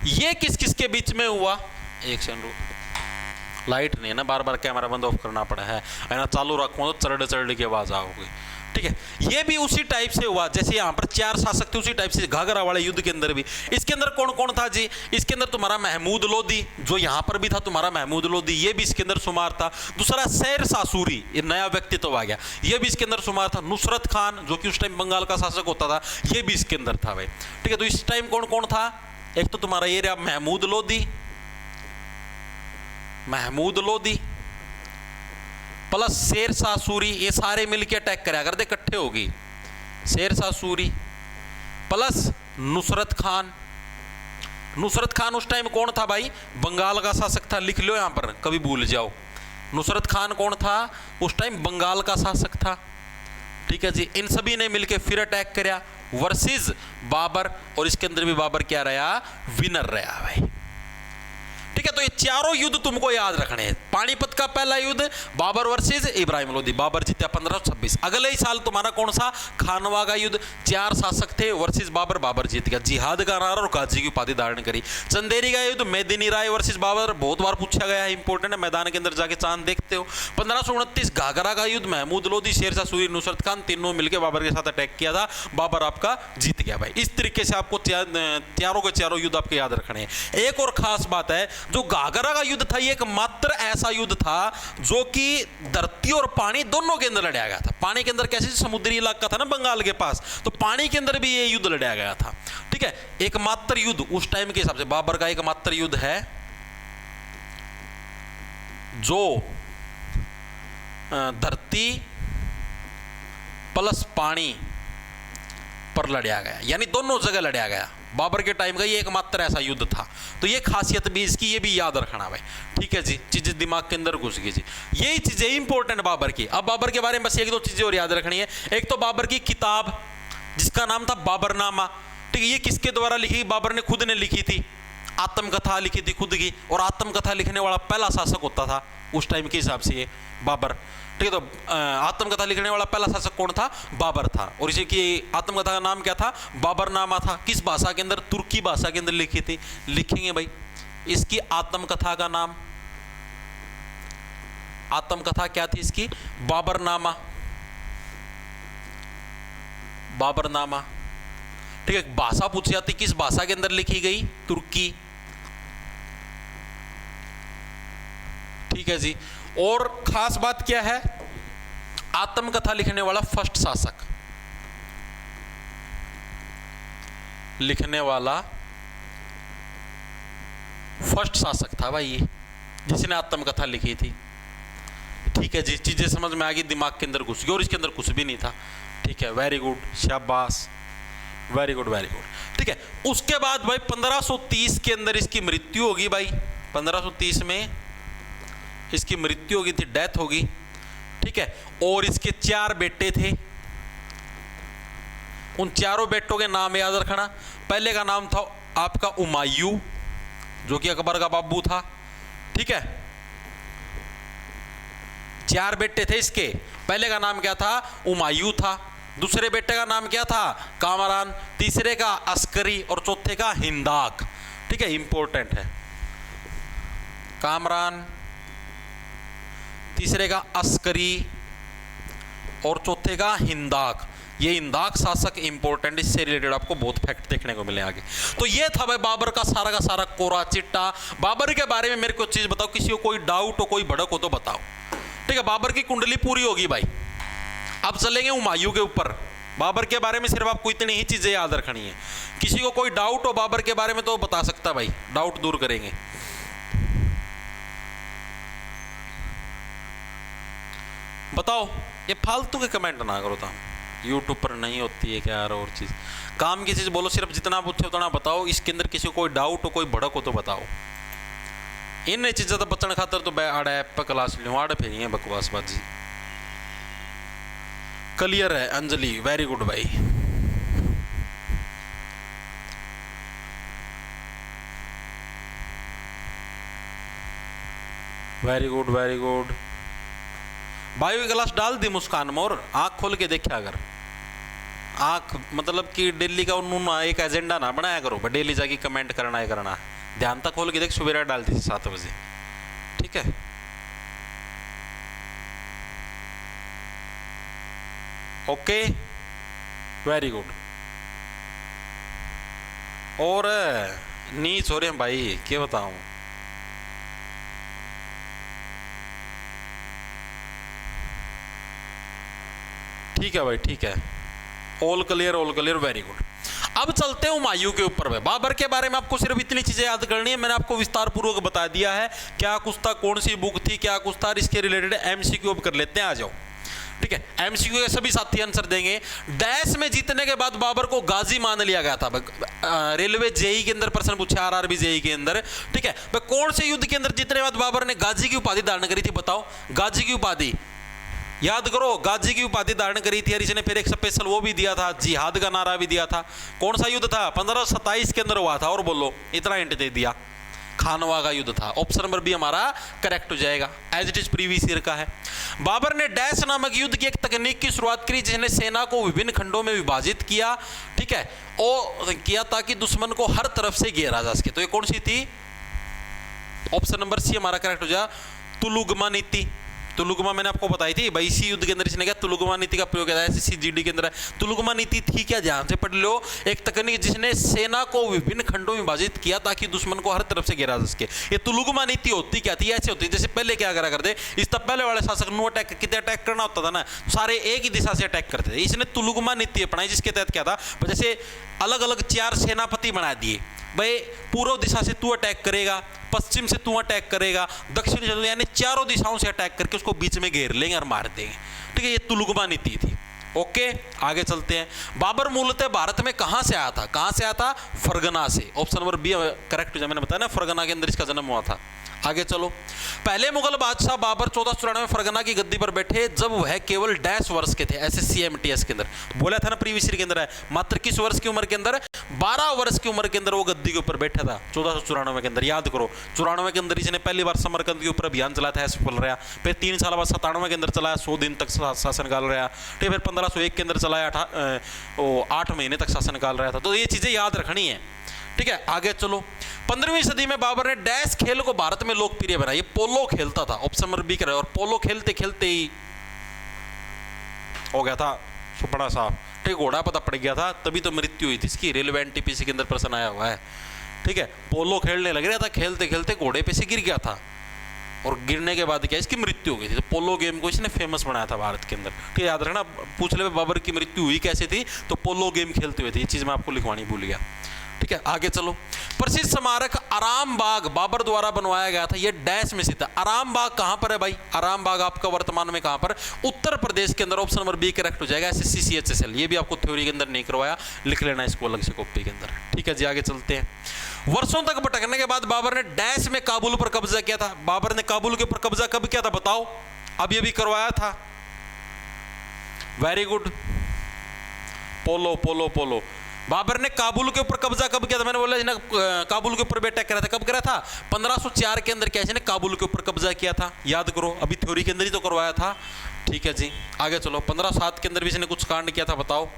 ये किस किस के बीच में हुआ? एक सेकंड, लाइट नहीं है ना, बार बार कैमरा बंद ऑफ करना पड़ा है ना, चालू रखूं तो चरड़ की आवाज आओगी। ठीक है, ये भी उसी टाइप से हुआ जैसे यहां पर चार शासक थे, उसी टाइप से घाघरा वाले युद्ध के अंदर भी। इसके अंदर कौन कौन था जी? इसके अंदर तुम्हारा महमूद लोदी, जो यहां पर भी था तुम्हारा महमूद लोदी, ये भी इसके अंदर शुमार था। दूसरा शेर शाह सूरी, ये नया व्यक्तित्व आ गया, ये भी इसके अंदर शुमार था। नुसरत खान, जो कि उस टाइम बंगाल का शासक होता था, ये भी इसके अंदर था भाई। ठीक है, तो इस टाइम कौन कौन था? एक तो तुम्हारा ये रहा महमूद लोदी प्लस शेर शाह सूरी, ये सारे मिलकर अटैक करा करते इकट्ठे होगी। शेर शाह सूरी प्लस नुसरत खान। नुसरत खान उस टाइम कौन था भाई? बंगाल का शासक था, लिख लो यहां पर, कभी भूल जाओ। नुसरत खान कौन था? उस टाइम बंगाल का शासक था। ठीक है जी, इन सभी ने मिलकर फिर अटैक किया वर्सेस बाबर, और इसके अंदर भी बाबर क्या रहा? विनर रहा भाई। ठीक है, तो ये चारों युद्ध तुमको याद रखने हैं। पानीपत का पहला युद्ध बाबर वर्सेस इब्राहिम लोदी, बाबर जीता 1526। अगले ही साल तुम्हारा कौन सा? खानवा का युद्ध, चार शासक थे वर्सेस बाबर, बाबर जीत गया। जिहाद का नारा और गाजी की उपाधि धारण करी। चंदेरी का युद्ध मेदिनी राय वर्सेस बाबर, बहुत बार पूछा गया है, इंपॉर्टेंट है, मैदान के अंदर जाके चांद देखते हो। 1529 घाघरा का युद्ध, महमूद लोदी, शेर शाह सूरी, नुसरत खान, तीनों मिलकर बाबर के साथ अटैक किया था, बाबर आपका जीत गया भाई। इस तरीके से आपको चारों के चारों युद्ध आपके याद रखने हैं। एक और खास बात है, जो घाघरा का युद्ध था, ये एकमात्र ऐसा युद्ध था जो कि धरती और पानी दोनों के अंदर लड़ा गया था। पानी के अंदर कैसे? समुद्री इलाका था ना बंगाल के पास, तो पानी के अंदर भी ये युद्ध लड़ा गया था। ठीक है, एकमात्र युद्ध उस टाइम के हिसाब से बाबर का एकमात्र युद्ध है जो धरती प्लस पानी पर लड़ा गया, यानी दोनों जगह लड़ा गया। बाबर के टाइम का ये एकमात्र ऐसा युद्ध था। तो ये खासियत भी इसकी, ये भी याद रखना भाई, ठीक है जी। चीजें दिमाग के अंदर घुस गई जी, यही चीजें इंपॉर्टेंट बाबर की। अब बाबर के बारे में बस एक दो चीजें और याद रखनी है। एक तो बाबर की किताब जिसका नाम था बाबरनामा, ठीक है, ये किसके द्वारा लिखी? बाबर ने खुद ने लिखी थी, आत्मकथा लिखी थी खुद की। और आत्मकथा लिखने वाला पहला शासक होता था उस टाइम के हिसाब से ये बाबर, ठीक है। तो आत्मकथा लिखने वाला पहला शासक कौन था? बाबर था। और इसी की आत्मकथा का नाम क्या था? बाबरनामा था। किस भाषा के अंदर? तुर्की भाषा के अंदर लिखी थी। लिखेंगे भाई इसकी आत्मकथा का नाम, आत्मकथा क्या थी इसकी? बाबरनामा, बाबरनामा, ठीक है। भाषा पूछी जाती, किस भाषा के अंदर लिखी गई? तुर्की, ठीक है जी। और खास बात क्या है? आत्मकथा लिखने वाला फर्स्ट शासक, लिखने वाला फर्स्ट शासक था भाई ये, जिसने आत्मकथा लिखी थी, ठीक है जी। चीजें समझ में आ गई, दिमाग के अंदर घुस गई। और इसके अंदर कुछ भी नहीं था, ठीक है। वेरी गुड, शाबाश, वेरी गुड, वेरी गुड, ठीक है। उसके बाद भाई 1530 के अंदर इसकी मृत्यु होगी भाई, 1530 में इसकी मृत्यु होगी थी, डेथ होगी, ठीक है। और इसके 4 बेटे थे। उन चारों बेटों के नाम याद रखना। पहले का नाम था आपका हुमायूं, जो कि अकबर का बाबू था, ठीक है। 4 बेटे थे इसके। पहले का नाम क्या था? हुमायूं था। दूसरे बेटे का नाम क्या था? कामरान। तीसरे का अस्करी और चौथे का हिंदाक, ठीक है, इंपॉर्टेंट है। कामरान, तीसरे का अस्करी और चौथे का हिंदाक। ये हिंदाक शासक इंपॉर्टेंट, इससे रिलेटेड आपको बहुत फैक्ट देखने को मिले आगे। तो ये था भाई बाबर का सारा कोरा चिट्टा। बाबर के बारे में मेरे को चीज बताओ, किसी को कोई डाउट हो, कोई भड़क हो तो बताओ, ठीक है। बाबर की कुंडली पूरी होगी भाई। अब चलेंगे हुमायूं के ऊपर। बाबर के बारे में सिर्फ आपको इतनी ही चीजें याद रखनी है। किसी को कोई डाउट हो बाबर के बारे में तो बता सकता भाई, डाउट दूर करेंगे। बताओ, ये फालतू के कमेंट ना करो था, यूट्यूब पर नहीं होती है क्या यार। और चीज काम की चीज बोलो, सिर्फ जितना पूछे उतना बताओ। इसके अंदर किसी को कोई डाउट हो, कोई भड़क हो तो बताओ। इन चीज़ों तो बचने खातर तो आड़ ऐप पर क्लास लो, आड़ फिर है बकवासबाजी। क्लियर है अंजलि, वेरी गुड भाई। Very good, very good. Bio की क्लास डाल दी मुस्कान मोर, आंख खोल के देखा अगर आंख, मतलब कि डेली का उन्होंने एक एजेंडा ना बनाया करो, डेली जाके कमेंट करना है करना, ध्यान तक खोल के देख। सुबह डाल दी 7 बजे, ठीक है। Okay, very good. और नीच हो रहे हैं भाई, क्या बताऊं। ठीक है भाई, ठीक है। All clear, all clear, very good. अब चलते हैं हुमायूं के ऊपर में। बाबर के बारे में आपको सिर्फ इतनी चीजें याद करनी है, मैंने आपको विस्तार पूर्वक बता दिया है। क्या कुछ था, कौन सी बुक थी, क्या कुछ था, इसके रिलेटेड एमसीक्यू अब कर लेते हैं, आ जाओ, ठीक है। एमसीक्यू के सभी साथी आंसर देंगे। डैश में जीतने के बाद बाबर को गाजी मान लिया गया था। रेलवे जेई के अंदर प्रश्न पूछा, आरआरबी जेई के अंदर, ठीक है। कौन से युद्ध के अंदर जीतने के बाद बाबर ने गाजी की उपाधि धारण करी थी? बताओ, गाजी की उपाधि याद करो। गाजी की उपाधि धारण करी थी और इसने फिर एक स्पेशल वो भी दिया था, जिहाद का नारा भी दिया था। कौन सा युद्ध था? 1527 के अंदर हुआ था। और बोलो, इतना हिंट दे दिया, खानवा का युद्ध था। ऑप्शन नंबर बी हमारा करेक्ट हो जाएगा, as it is previous year का है। बाबर ने डैश नामक युद्ध की एक तकनीक की शुरुआत करी, जिसने सेना को विभिन्न खंडों में विभाजित किया, ठीक है, और किया ताकि दुश्मन को हर तरफ से घेरा जा सके। तो ये कौन सी थी? ऑप्शन नंबर सी हमारा करेक्ट हो जाए, तुलुगमा नीति। तुलुगमा मैंने आपको बताई थी भाई, इसी युद्ध के अंदर इसने क्या तुलुगमा नीति का प्रयोग किया था, एसएससी के अंदर। तुलुगमा नीति थी क्या? ध्यान से पढ़ लो। एक तकनीक जिसने सेना को विभिन्न खंडों में विभाजित किया ताकि दुश्मन को हर तरफ से घेरा जा सके। ये तुलुगमा नीति होती क्या थी? ऐसे होती, जैसे पहले क्या करा करते, इस तब पहले वाले शासक नो अटैक, कितने अटैक करना होता था ना, सारे एक ही दिशा से अटैक करते थे। इसने तुलुगमा नीति अपनाई, जिसके तहत क्या था, जैसे अलग अलग 4 सेनापति बना दिए भाई। पूर्व दिशा से तू अटैक करेगा, पश्चिम से तू अटैक करेगा, दक्षिण से, यानी चारों दिशाओं से अटैक करके उसको बीच में घेर लेंगे और मार देंगे, ठीक है। ये तुलुगमा नीति थी, ओके, आगे चलते हैं। बाबर मूलतः भारत में कहां से आया था? कहां से आया था? फरगना से। ऑप्शन नंबर बी करेक्ट है, मैंने बताया ना फरगना के अंदर इसका जन्म हुआ था। आगे चलो। पहले मुगल बादशाह बाबर 1494 में फरगना की गद्दी पर बैठे जब वह केवल डैश वर्ष के थे। SSC-MTS के अंदर बोला था ना, प्रीवियस ईयर के अंदर है, मात्र किस वर्ष की उम्र के अंदर? 12 वर्ष की उम्र के अंदर वो गद्दी के ऊपर बैठा था 1494 के अंदर। याद करो 94 के अंदर इसने पहली बार समरकंद के ऊपर अभियान चलाया था, सफल रहा। फिर 3 साल बाद 97 के अंदर चलाया, 100 दिन तक शासनकाल रहा। ठीक है, फिर 1501 के अंदर चलाया, 8 महीने तक शासनकाल रहा था। तो ये चीजें याद रखनी है। ठीक है, आगे चलो। 15वीं सदी में बाबर ने डैश खेल को भारत में लोकप्रिय बनाया। ये पोलो खेलता था, ऑप्शन नंबर बी कर। और पोलो खेलते खेलते ही हो गया था सुपड़ा साहब। ठीक, घोड़ा पता पड़ गया था, तभी तो मृत्यु हुई थी इसकी। रेलवे NTPC के अंदर प्रश्न आया हुआ है। ठीक है, पोलो खेलने लग रहा था, खेलते खेलते घोड़े पे से गिर गया था और गिरने के बाद क्या इसकी मृत्यु हो गई थी। तो पोलो गेम को इसने फेमस बनाया था भारत के अंदर। ठीक है, याद रखना, पूछ ले बाबर की मृत्यु हुई कैसे थी, तो पोलो गेम खेलते हुए थी। ये चीज मैं आपको लिखवानी भूल गया। ठीक है, आगे चलो। प्रसिद्ध स्मारक आराम बाग बाबर द्वारा बनवाया गया था। यह डैश में स्थित है। आराम बाग कहां पर है भाई? आराम बाग आपका वर्तमान में कहां पर? उत्तर प्रदेश के अंदर। ऑप्शन नंबर बी करेक्ट हो जाएगा। SSC CHSL, ये भी आपको थ्योरी के अंदर नहीं करवाया, लिख लेना इसको अलग से कॉपी के अंदर। ठीक है जी, आगे चलते हैं। वर्षों तक भटकने के बाद बाबर ने डैश में काबुल पर कब्जा किया था। बाबर ने काबुल के ऊपर कब्जा कब किया था बताओ? अब ये भी करवाया था। वेरी गुड, पोलो पोलो पोलो। बाबर ने काबुल के ऊपर कब्जा कब किया था? मैंने बोला ना, काबुल के ऊपर भी अटैक करा था। कब करा था? 1504 के अंदर क्या इसने काबुल के ऊपर कब्जा किया था। याद करो, अभी थ्योरी के अंदर ही तो करवाया था। ठीक है जी, आगे चलो। 1507 के अंदर भी इसने कुछ कांड किया था, बताओ।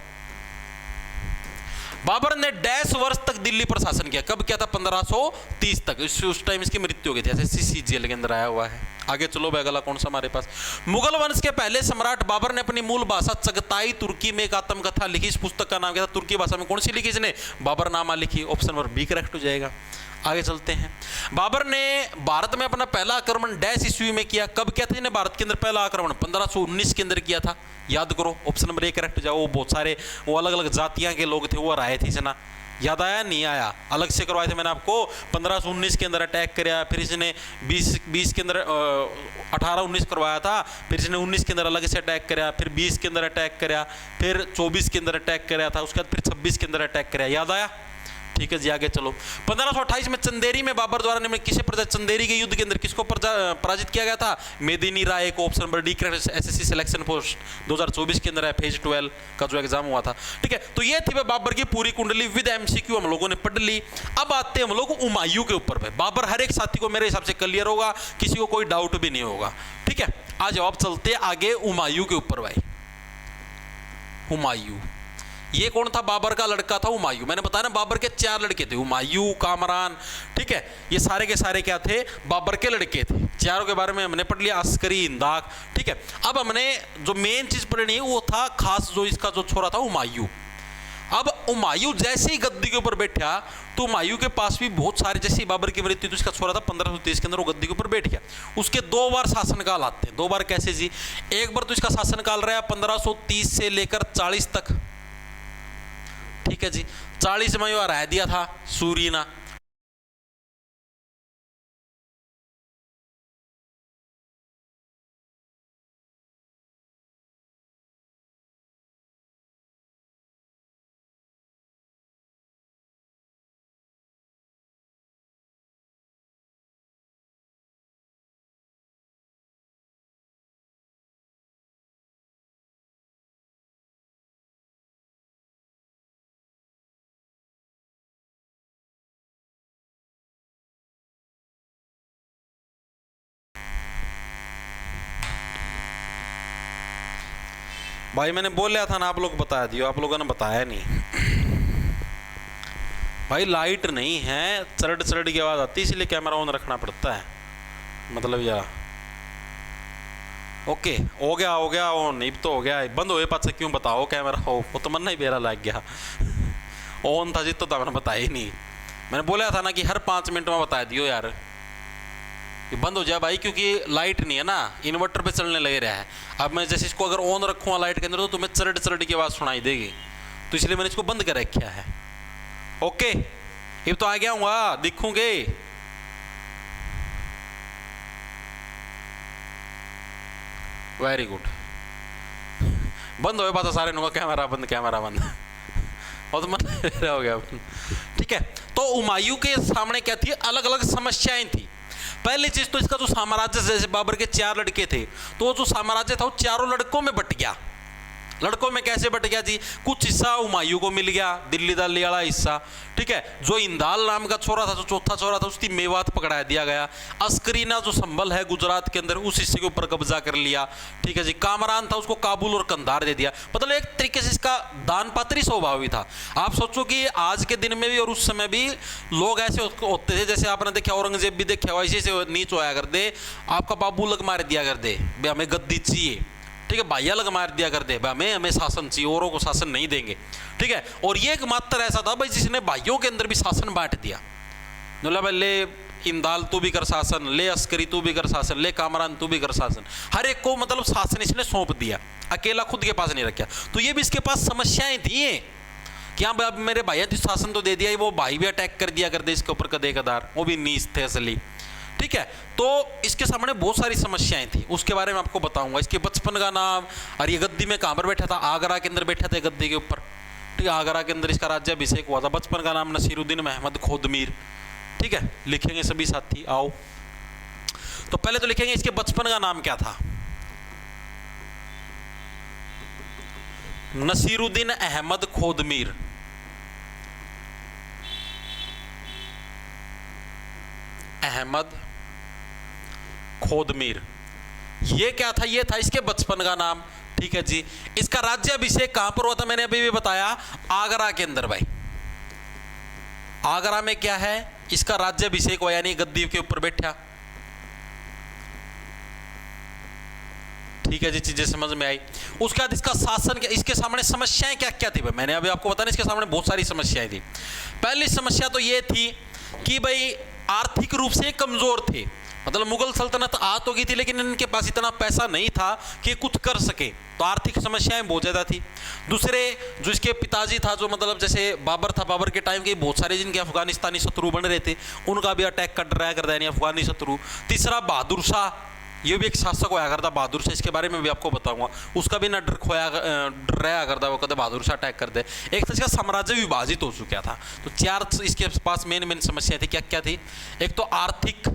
बाबर ने डैश वर्ष तक दिल्ली पर शासन किया। कब किया था? 1530 तक। उस टाइम इसकी मृत्यु हो गई थी। SSC जेल के अंदर आया हुआ है। आगे चलो भाई, अगला कौन सा हमारे पास? मुगल वंश के पहले सम्राट बाबर ने अपनी मूल भाषा चगताई तुर्की में एक आत्मकथा लिखी। इस पुस्तक का नाम क्या था? तुर्की भाषा में कौन सी लिखी इसने? बाबर नामा लिखी। ऑप्शन नंबर बी करेक्ट हो जाएगा। आगे चलते हैं। बाबर ने भारत में अपना पहला आक्रमण डैश ईस्वी में किया। कब किया था इसने भारत के अंदर पहला आक्रमण? 1519 के अंदर किया था। याद करो, ऑप्शन नंबर ए करेक्ट हो जाओ। वो बहुत सारे वो अलग अलग जातियां के लोग थे, वो आए थे इसना। याद आया? नहीं आया? अलग से करवाए थे मैंने आपको। 1519 के अंदर अटैक कराया, फिर इसने 20 के अंदर 18-19 करवाया था, फिर इसने 19 के अंदर अलग से अटैक कराया, फिर 20 के अंदर अटैक कराया, फिर 24 के अंदर अटैक कराया था, उसके बाद फिर 26 के अंदर अटैक कराया। याद आया? ठीक है जी, आगे चलो। 1528 में चंदेरी में बाबर द्वारा निम्न किसे चंदेरी के युद्ध के अंदर किसको पराजित किया गया था? मेदिनी राय को। Option number D correct. SSC selection post 2024 के अंदर है, फेज 12 का जो एग्जाम हुआ था। ठीक है, तो ये थी बाबर की पूरी कुंडली विद MCQ हम लोगों ने पढ़ ली। अब आते हैं हम लोग हुमायूं के ऊपर पे। बाबर हर एक साथी को मेरे हिसाब से क्लियर होगा, किसी को कोई डाउट भी नहीं होगा। ठीक है, आज अब चलते आगे हुमायूं के ऊपर भाई। हुमायूं ये कौन था? बाबर का लड़का था हुमायूं। मैंने बताया ना, बाबर के 4 लड़के थे, हुमायूं, कामरान। ठीक है, ये सारे के सारे क्या थे? बाबर के लड़के थे। चारों के बारे में हमने पढ़ लिया, अस्करी, इंदाक। ठीक है, अब हमने जो मेन चीज पढ़नी है वो था खास, जो इसका जो छोरा था हुमायूं। अब हुमायूं जैसे ही गद्दी के ऊपर बैठा तो हुमायूं के पास भी बहुत सारे, जैसे बाबर की मृत्यु तो इसका छोरा था 1530 के अंदर, वो गद्दी के ऊपर बैठ गया। उसके 2 बार शासनकाल आते हैं। 2 बार कैसे जी? एक बार तो इसका शासनकाल रहा 1530 से लेकर 40 तक। ठीक है जी, 40 में यो हरा दिया था सूरीना। भाई मैंने बोला था ना, आप लोग बता दियो, आप लोगों ने बताया नहीं। भाई लाइट नहीं है, चरड़ चरड़ की आवाज आती है, इसलिए कैमरा ऑन रखना पड़ता है। मतलब यार ओके, हो गया ऑन। नहीं तो हो गया बंद हो पास क्यों बताओ कैमरा हो? वो तो मन ही बेरा लग गया। ऑन था जितना तो मैंने बताया ही नहीं। मैंने बोला था ना कि हर 5 मिनट में बता दियो यार, ये बंद हो जाए भाई, क्योंकि लाइट नहीं है ना, इन्वर्टर पे चलने लगे रहा है। अब मैं जैसे इसको अगर ऑन रखूँगा लाइट के अंदर तो तुम्हें चरड़ चरड़ की आवाज़ सुनाई देगी, तो इसलिए मैंने इसको बंद कर रखा है। ओके, ये तो आ गया हूँ, दिखूंगे। वेरी गुड, बंद हो पाता सारे नुका कैमरा बंद और तो मतलब हो गया। ठीक है, तो हुमायूं के सामने क्या थी, अलग अलग समस्याएं थी। पहली चीज तो इसका जो साम्राज्य, जैसे बाबर के 4 लड़के थे, तो वो जो साम्राज्य था वो 4 लड़कों में बट गया। लड़कों में कैसे बट गया जी, कुछ हिस्सा हुमायूं को मिल गया, दिल्ली दल्ली वाला हिस्सा। ठीक है, जो इंदाल नाम का छोरा था, जो चौथा छोरा था, उसकी मेवात पकड़ा दिया गया। अस्करीना जो संभल है गुजरात के अंदर, उस हिस्से के ऊपर कब्जा कर लिया। ठीक है जी, कामरान था, उसको काबुल और कंधार दे दिया। मतलब एक तरीके से इसका दान पात्री स्वभाव भी था। आप सोचो कि आज के दिन में भी और उस समय भी लोग ऐसे होते थे, जैसे आपने देखा औरंगजेब भी देखा वैसे से नीच होया कर दे, आपका बाबू लग मार दिया कर दे, भाई हमें गद्दी चाहिए। ठीक है, भाइया लग मार दिया कर दे, हमें शासन चाहिए, औरों को शासन नहीं देंगे। ठीक है, और ये एकमात्र ऐसा था भाई जिसने भाइयों के अंदर भी शासन बांट दिया। भाई ले इंदाल तू भी कर शासन, ले अस्करी तू भी कर शासन, ले कामरान तू भी कर शासन, हर एक को मतलब शासन इसने सौंप दिया, अकेला खुद के पास नहीं रखा। तो ये भी इसके पास समस्याएं थी कि हाँ अब मेरे भाइया तो शासन तो दे दिया, वो भाई भी अटैक कर दिया कर दे इसके ऊपर कदे कदार, वो भी नीच थे असली। ठीक है, तो इसके सामने बहुत सारी समस्याएं थी, उसके बारे में आपको बताऊंगा। इसके बचपन का नाम, और ये गद्दी में कहाँ पर बैठा था, आगरा के अंदर बैठा था गद्दी के ऊपर। ठीक है, आगरा के अंदर इसका राज्याभिषेक हुआ था। बचपन का नाम नसीरुद्दीन महमद खोदमीर। ठीक है, लिखेंगे सभी साथी, आओ। तो पहले तो लिखेंगे इसके बचपन का नाम क्या था। नसीरुद्दीन अहमद खोदमीर। अहमद खोदमीर, ये क्या था, ये था इसके बचपन का नाम। ठीक है जी, इसका राज्याभिषेक कहां पर हुआ था, मैंने अभी भी बताया, आगरा के अंदर। भाई आगरा में क्या है, इसका राज्याभिषेक हुआ, यानी गद्दी के ऊपर बैठा। ठीक है जी, चीजें समझ में आई। उसके बाद इसका शासन, इसके सामने समस्याएं क्या क्या थी भाई, मैंने अभी आपको बताया, इसके सामने बहुत सारी समस्याएं थी। पहली समस्या तो ये थी कि भाई आर्थिक रूप से कमजोर थे। मतलब मुगल सल्तनत आ तो गई थी, लेकिन इनके पास इतना पैसा नहीं था कि कुछ कर सके, तो आर्थिक समस्याएं बहुत ज़्यादा थी। दूसरे, जो इसके पिताजी था, जो मतलब जैसे बाबर था, बाबर के टाइम के बहुत सारे जिनके अफगानिस्तानी शत्रु बन रहे थे, उनका भी अटैक कर रहा है यानी अफगानी शत्रु। तीसरा, बहादुर शाह, ये भी एक शासक होया करता बहादुर शाह, इसके बारे में भी आपको बताऊंगा। उसका भी ना डर रहा करता, वो कदे बहादुर शाह अटैक कर दे। एक तो इसका साम्राज्य विभाजित हो चुका था। तो 4 इसके पास मेन समस्या थी, क्या क्या थी। एक तो आर्थिक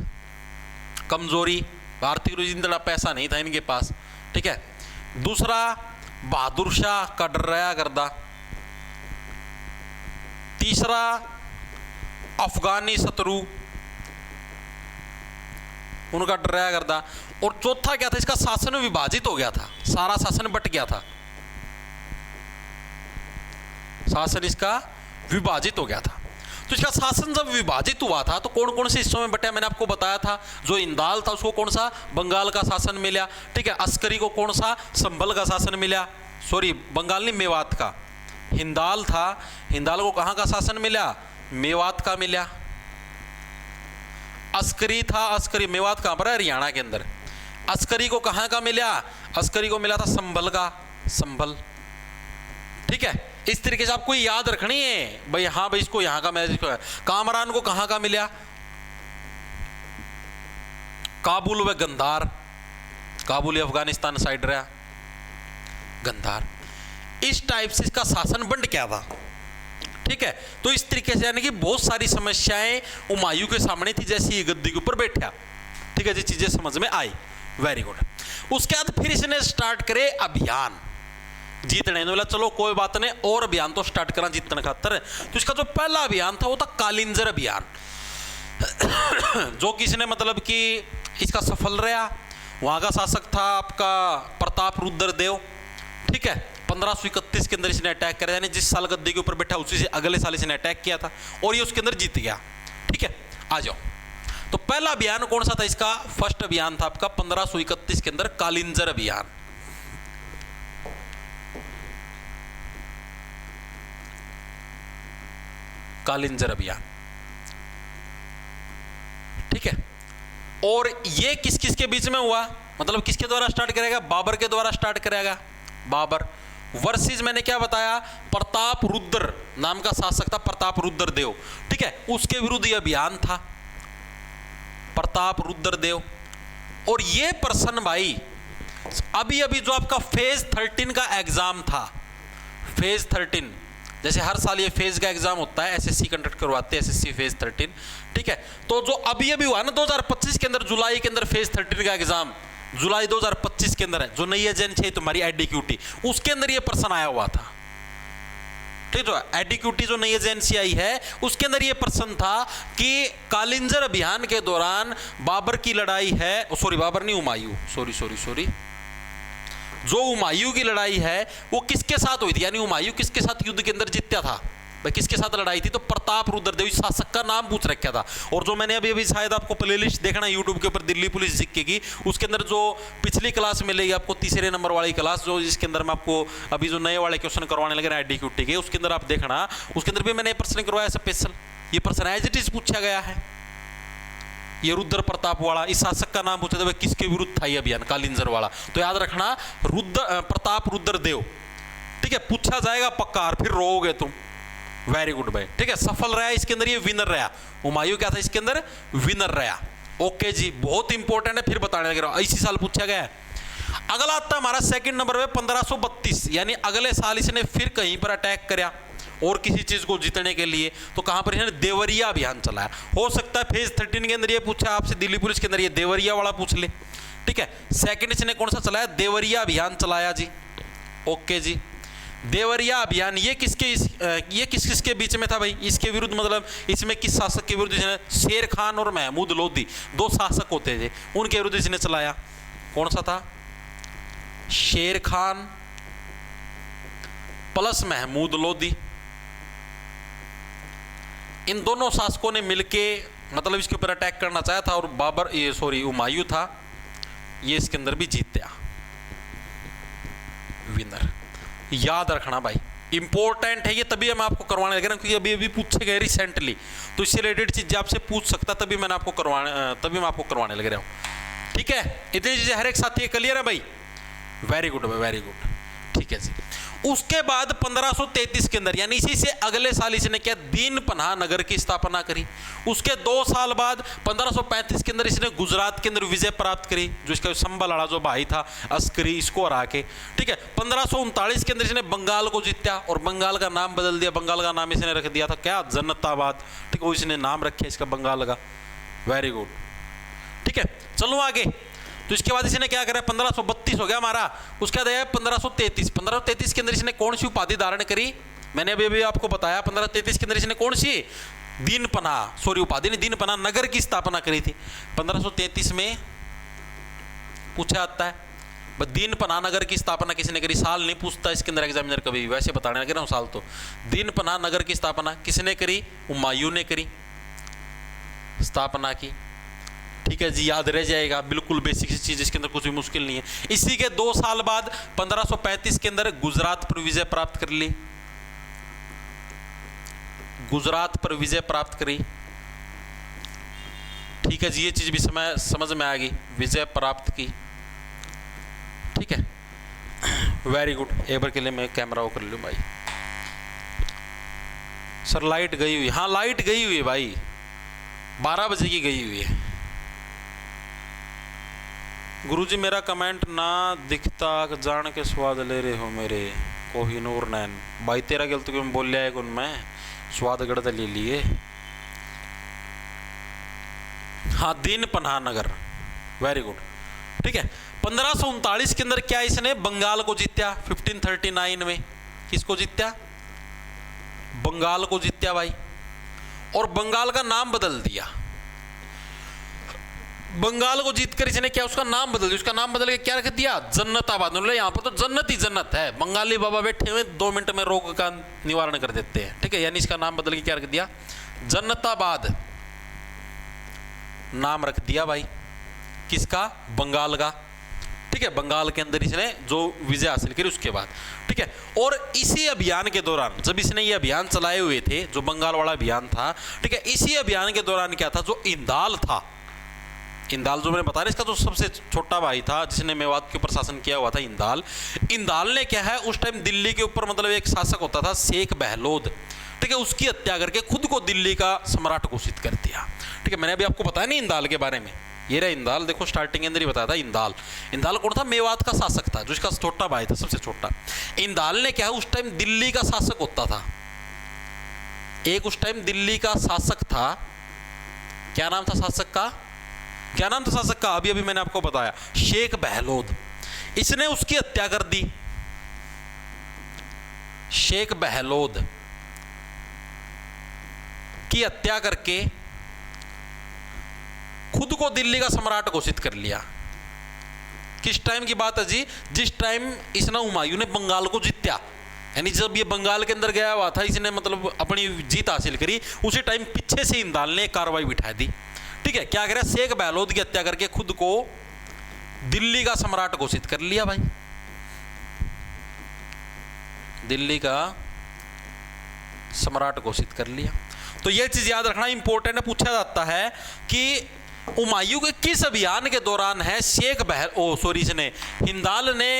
कमजोरी, आर्थिक रूप से इतना पैसा नहीं था इनके पास। ठीक है, दूसरा बहादुर शाह का डर रहा करता। तीसरा, अफगानी शत्रु, उनका डर रहा करता। और चौथा क्या था, इसका शासन विभाजित हो गया था, सारा शासन बट गया था, शासन इसका विभाजित हो गया था। तो इसका शासन जब विभाजित हुआ था तो कौन कौन से हिस्सों में बटा, मैंने आपको बताया था। जो इंदाल था उसको कौन सा, बंगाल का शासन मिला। ठीक है, अस्करी को कौन सा, संभल का शासन मिला, सॉरी बंगाल नहीं, मेवात का। हिंदाल था, हिंदाल को कहाँ का शासन मिला, मेवात का मिला। अस्करी था, अस्करी मेवात कहाँ पर है, हरियाणा के अंदर। अस्करी को कहाँ का मिला, अस्करी को मिला था संभल का, संभल। ठीक है, इस तरीके से आपको याद रखनी है भाई, हाँ भाई इसको यहाँ का मैच। कामरान को कहाँ का मिला, काबुल व गंधार, काबुल अफगानिस्तान साइड रहा, गंधार। इस टाइप से इसका शासन बंट क्या था। ठीक है, तो इस तरीके से यानी कि बहुत सारी समस्याएं हुमायूं के सामने थी, जैसे ये गद्दी के ऊपर बैठा। ठीक है जी, चीजें समझ में आई, वेरी गुड। उसके बाद फिर इसने स्टार्ट करे अभियान जीतने वाला। चलो कोई बात नहीं, और अभियान तो स्टार्ट करा जीतने खातर। तो इसका जो पहला अभियान था वो था कालिंजर अभियान, जो किसने मतलब कि इसका सफल रहा। वहां का शासक था आपका प्रताप रुद्र देव। ठीक है, 1531 के अंदर इसने अटैक करा, यानी जिस साल गद्दी के ऊपर बैठा उसी से अगले साल इसने अटैक किया था और ये उसके अंदर जीत गया। ठीक है, आ जाओ। तो पहला अभियान कौन सा था इसका, फर्स्ट अभियान था आपका 1531 के अंदर कालिंजर अभियान। कालिंजर अभियान। ठीक है, और ये किस किस के बीच में हुआ, मतलब किसके द्वारा स्टार्ट करेगा, बाबर के द्वारा स्टार्ट करेगा। बाबर वर्सेस मैंने क्या बताया, प्रताप रुद्र नाम का शासक था, प्रताप रुद्र देव। ठीक है, उसके विरुद्ध यह अभियान था, प्रताप रुद्र देव। और ये पर्सन भाई अभी अभी जो आपका फेज 13 का एग्जाम था, फेज 13, जैसे हर साल ये फेज का एग्जाम होता है, एसएससी कंडक्ट करवाते हैं, एसएससी फेज 13, ठीक है। तो जो अभी अभी हुआ ना 2025 के अंदर, जुलाई के अंदर फेज 13 का एग्जाम, जुलाई 2025 के अंदर है, जो नई एजेंसी है तुम्हारी एडीक्यूटी, उसके अंदर ये प्रश्न आया हुआ था, ठीक है। एडीक्यूटी जो नई एजेंसी आई है उसके अंदर ये प्रश्न था कि कालिंजर अभियान के दौरान बाबर की लड़ाई है, सॉरी बाबर नहीं, हुमायूं, सॉरी, जो हुमायूं की लड़ाई है वो किसके साथ हुई थी, यानी हुमायूं किसके साथ युद्ध के अंदर जीता था भाई, किसके साथ लड़ाई थी, तो प्रताप रुद्रदेव शासक का नाम पूछ रखा था। और जो मैंने अभी शायद आपको प्लेलिस्ट देखना यूट्यूब के ऊपर, दिल्ली पुलिस जीके की, उसके अंदर जो पिछली क्लास मिलेगी आपको, तीसरे नंबर वाली क्लास, जो जिसके अंदर मैं आपको अभी जो नए वाले क्वेश्चन करवाने लगे ना एडीक्यूटी के, उसके अंदर आप देखना, उसके अंदर भी मैंने प्रश्न करवाया स्पेशल, ये प्रश्न एज इट इज पूछा गया है। ये रुद्र प्रताप वाला, इस शासक का नाम पूछा था, किसके विरुद्ध था ये अभियान, कालिंजर वाला, तो याद रखना प्रताप रुद्रदेव, ठीक है, पूछा जाएगा पक्का, और फिर रोओगे तुम। वेरी गुड भाई, ठीक है, सफल रहा इसके अंदर, ये विनर रहा, हुमायूं क्या था इसके अंदर, विनर रहा। ओके जी, बहुत इंपॉर्टेंट है, फिर बताने लग रहा हूं, इसी साल पूछा गया है। अगला आता है हमारा सेकंड नंबर पे 1532, यानी अगले साल इसने फिर कहीं पर अटैक कराया और किसी चीज को जीतने के लिए, तो कहां पर इसने देवरिया अभियान चलाया। हो सकता है फेज 13 के अंदर ये पूछा आपसे, दिल्ली पुलिस के अंदर ये देवरिया वाला पूछ ले, ठीक है। सेकंड इसने कौन सा चलाया, देवरिया अभियान चलाया जी। ओके जी, देवरिया अभियान ये किस किस के बीच में था भाई, इसके विरुद्ध, मतलब इसमें किस शासक के विरुद्ध, इसने शेर खान और महमूद लोधी, दो शासक होते थे, उनके विरुद्ध इसने चलाया। कौन सा था, शेर खान प्लस महमूद लोधी, इन दोनों शासकों ने मिलके मतलब इसके ऊपर अटैक करना चाहा था, और बाबर ये सॉरी हुमायूं था, ये इसके अंदर भी जीत गया, विनर। याद रखना भाई, इंपॉर्टेंट है ये, तभी मैं आपको करवाने लग रहा हूं, क्योंकि अभी अभी पूछे गए रिसेंटली, तो इससे रिलेटेड चीजें आपसे पूछ सकता, तभी मैं आपको करवाने लग रहा हूं, ठीक है। इतनी चीजें हर एक साथी क्लियर है भाई, वेरी गुड भाई, वेरी गुड, ठीक है जी। उसके बाद 1533 के अंदर, यानी इसी से अगले साल इसने क्या, दीन पनाह नगर की स्थापना करी। उसके 2 साल बाद 1535 के अंदर इसने गुजरात के अंदर विजय प्राप्त करी, जो इसका संबल जो भाई था अस्करी, इसको हरा के, ठीक है। 1539 के अंदर इसने बंगाल को जीता और बंगाल का नाम बदल दिया, बंगाल का नाम इसने रख दिया था क्या, जनताबाद, ठीक है, वो इसने नाम रखे इसका बंगाल का, वेरी गुड, ठीक है। चलो आगे, तो इसके बाद इसने क्या करा, 1532 हो गया हमारा। उसके बाद है 1533 के अंदर इसने कौन सी उपाधि धारण करी, मैंने अभी अभी आपको बताया, 1533 के अंदर इसने कौन सी, दीन पनाह, सॉरी उपाधि नहीं, दीन पनाह नगर की स्थापना करी थी। 1533 में पूछा जाता है दीन पनाह नगर की स्थापना किसने करी, साल नहीं पूछता इसके अंदर एग्जामिनर कभी, वैसे बताने लग रहा हूं साल। तो दीन पनाह नगर की स्थापना किसने करी, हुमायूं ने करी, स्थापना की, ठीक है जी, याद रह जाएगा, बिल्कुल बेसिक चीज, इसके अंदर कुछ भी मुश्किल नहीं है। इसी के 2 साल बाद 1535 के अंदर गुजरात पर विजय प्राप्त कर ली, गुजरात पर विजय प्राप्त करी, ठीक है जी, ये चीज भी समझ में आ गई, विजय प्राप्त की, ठीक है, वेरी गुड। एक बार के लिए मैं कैमरा ऑफ कर लूं भाई, सर लाइट गई हुई, हाँ लाइट गई हुई है भाई, 12 बजे की गई हुई है। गुरुजी मेरा कमेंट ना दिखता, जान के स्वाद ले रहे हो मेरे, कोहिनूर नैन भाई, तेरा गलत क्यों बोल लिया है गुन में, स्वाद गढ़ ले लिए। हाँ, दीन पनाह नगर, वेरी गुड, ठीक है। 1539 के अंदर क्या इसने बंगाल को जीत्या, 1539 में किसको जीत्या, बंगाल को जीत्या भाई, और बंगाल का नाम बदल दिया। बंगाल को जीतकर इसने क्या, उसका नाम बदल दिया, उसका नाम बदल के क्या रख दिया, जन्नताबाद। यहाँ पर तो जन्नत ही जन्नत है, बंगाली बाबा बैठे हुए 2 मिनट में रोग का निवारण कर देते हैं, ठीक है, यानी इसका नाम बदल के क्या रख दिया, जन्नताबाद नाम रख दिया भाई, किसका, बंगाल का, ठीक है। बंगाल के अंदर इसने जो विजय हासिल करी उसके बाद, ठीक है। और इसी अभियान के दौरान, जब इसने ये अभियान चलाए हुए थे, जो बंगाल वाला अभियान था, ठीक है, इसी अभियान के दौरान क्या था, जो इंदाल था, इंदाल जो मैंने बताया इसका जो सबसे छोटा भाई था जिसने मेवात के ऊपर शासन किया हुआ था, इंदाल ने क्या है, उस टाइम दिल्ली के ऊपर मतलब एक शासक होता था शेख बहलोद, ठीक है, उसकी हत्या करके खुद को दिल्ली का सम्राट घोषित कर दिया, ठीक है। मैंने अभी आपको बताया नहीं इंदाल के बारे में, ये रहा इंदाल, देखो स्टार्टिंग के अंदर ही बताया था इंदाल। इंदाल कौन था? मेवात का शासक था, जो इसका छोटा भाई था, सबसे छोटा। इंदाल ने क्या है, उस टाइम दिल्ली का शासक होता था, एक उस टाइम दिल्ली का शासक था। क्या नाम था शासक का? क्या नाम था शासक का? अभी अभी मैंने आपको बताया, शेख बहलोद। इसने उसकी हत्या कर दी। शेख बहलोद की हत्या करके खुद को दिल्ली का सम्राट घोषित कर लिया। किस टाइम की बात है जी? जिस टाइम इसने हुमायूं ने बंगाल को जीता, यानी जब ये बंगाल के अंदर गया हुआ था, इसने मतलब अपनी जीत हासिल करी, उसी टाइम पीछे से इंदाल ने कार्रवाई बिठा दी। ठीक है, क्या करा? शेख बहलोद की हत्या करके खुद को दिल्ली का सम्राट घोषित कर लिया भाई, दिल्ली का सम्राट घोषित कर लिया। तो यह चीज याद रखना इंपॉर्टेंट है, पूछा जाता है कि हुमायूं के किस अभियान के दौरान है इसने हिंदाल ने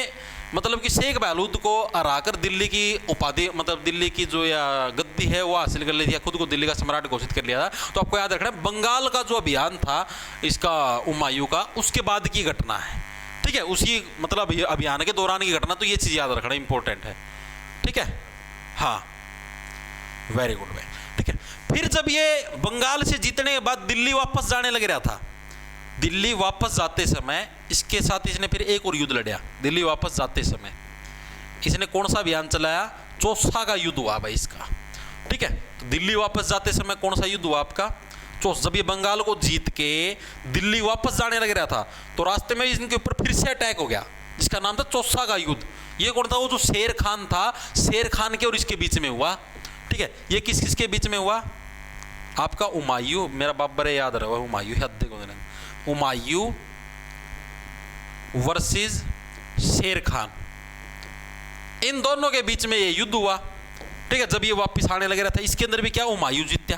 मतलब कि शेख बहलूद को हराकर दिल्ली की उपाधि, मतलब दिल्ली की जो या गद्दी है वो हासिल कर ली थी, खुद को दिल्ली का सम्राट घोषित कर लिया था। तो आपको याद रखना है बंगाल का जो अभियान था इसका हुमायूं का, उसके बाद की घटना है। ठीक है, उसी मतलब अभियान के दौरान की घटना, तो ये चीज याद रखना इंपॉर्टेंट है। ठीक है, हाँ, वेरी गुड भाई। ठीक है, फिर जब ये बंगाल से जीतने के बाद दिल्ली वापस जाने लग रहा था, दिल्ली वापस जाते समय इसके साथ इसने फिर एक और युद्ध लड़ा। दिल्ली वापस जाते समय इसने कौन सा अभियान चलाया? चौसा का युद्ध हुआ भाई इसका। ठीक है, तो दिल्ली वापस जाते समय कौन सा युद्ध हुआ आपका? चौसा। जब ये बंगाल को जीत के दिल्ली वापस जाने लग रहा था, तो रास्ते में इनके ऊपर फिर से अटैक हो गया, जिसका नाम था चौसा का युद्ध। ये कौन था? वो जो शेर खान था, शेर खान के और इसके बीच में हुआ। ठीक है, ये किस किस के बीच में हुआ? आपका हुमायूं, मेरा बाबर याद रहा, हुमायूं हद को हुमायूं वर्सेस शेर खान, इन दोनों के बीच में ये युद्ध हुआ। ठीक है, जब ये वापस आने लग रहा था, इसके अंदर भी क्या हुमायूं जीता।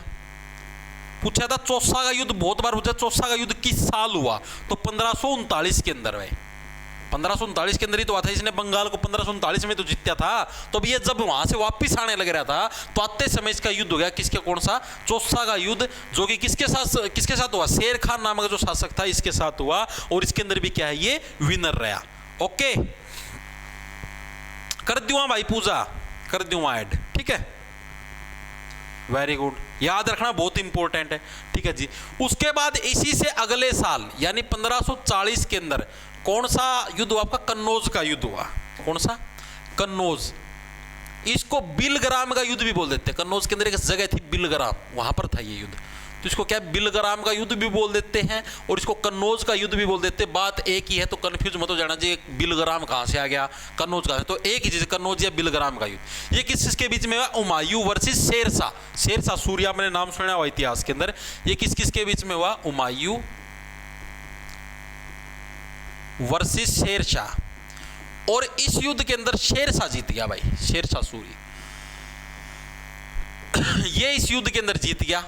पूछा था चौसा का युद्ध, बहुत बार पूछा चौसा का युद्ध किस साल हुआ? तो 1539 के अंदर है। 1539 के अंदर ही तो आता है, इसने बंगाल को 1539 में तो जीता था। तो अब ये जब वहां से वापस आने लग रहा था, तो आते समय इसका युद्ध हो गया। किसके? कौन सा? चौसा का युद्ध, जो कि किसके साथ हुआ? शेर खान नामक जो शासक था इसके साथ हुआ। और इसके अंदर भी क्या है? ये विनर रहा। ओके, कर दूंगा भाई, पूजा कर दूंगा ऐड। ठीक है, वेरी गुड, याद रखना बहुत इंपॉर्टेंट है। ठीक है जी, उसके बाद इसी से अगले साल यानी 1540 के अंदर कौन सा युद्ध हुआ आपका? कन्नौज का युद्ध हुआ। कौन सा? कन्नौज। इसको बिलग्राम का युद्ध भी बोल देते हैं। कन्नौज के अंदर एक जगह थी बिलग्राम, वहां पर था ये युद्ध, तो इसको क्या बिलग्राम का युद्ध भी बोल देते हैं और इसको कन्नौज का युद्ध भी बोल देते हैं। बात एक ही है, तो कंफ्यूज मत हो जाना जी बिलग्राम कहां से आ गया, कन्नौज कहां से, तो एक ही चीज, कन्नौज या बिलग्राम का युद्ध। ये किसके बीच में हुआ? हुमायूं वर्सेस शेरशाह। शेरशाह सूर्या, मैंने नाम सुना हुआ इतिहास के अंदर। ये किस किसके बीच में हुआ? हुमायूं वर्सेस शेरशाह। और इस युद्ध के अंदर शेरशाह जीत गया भाई, शेरशाह सूरी ये इस युद्ध के अंदर जीत गया।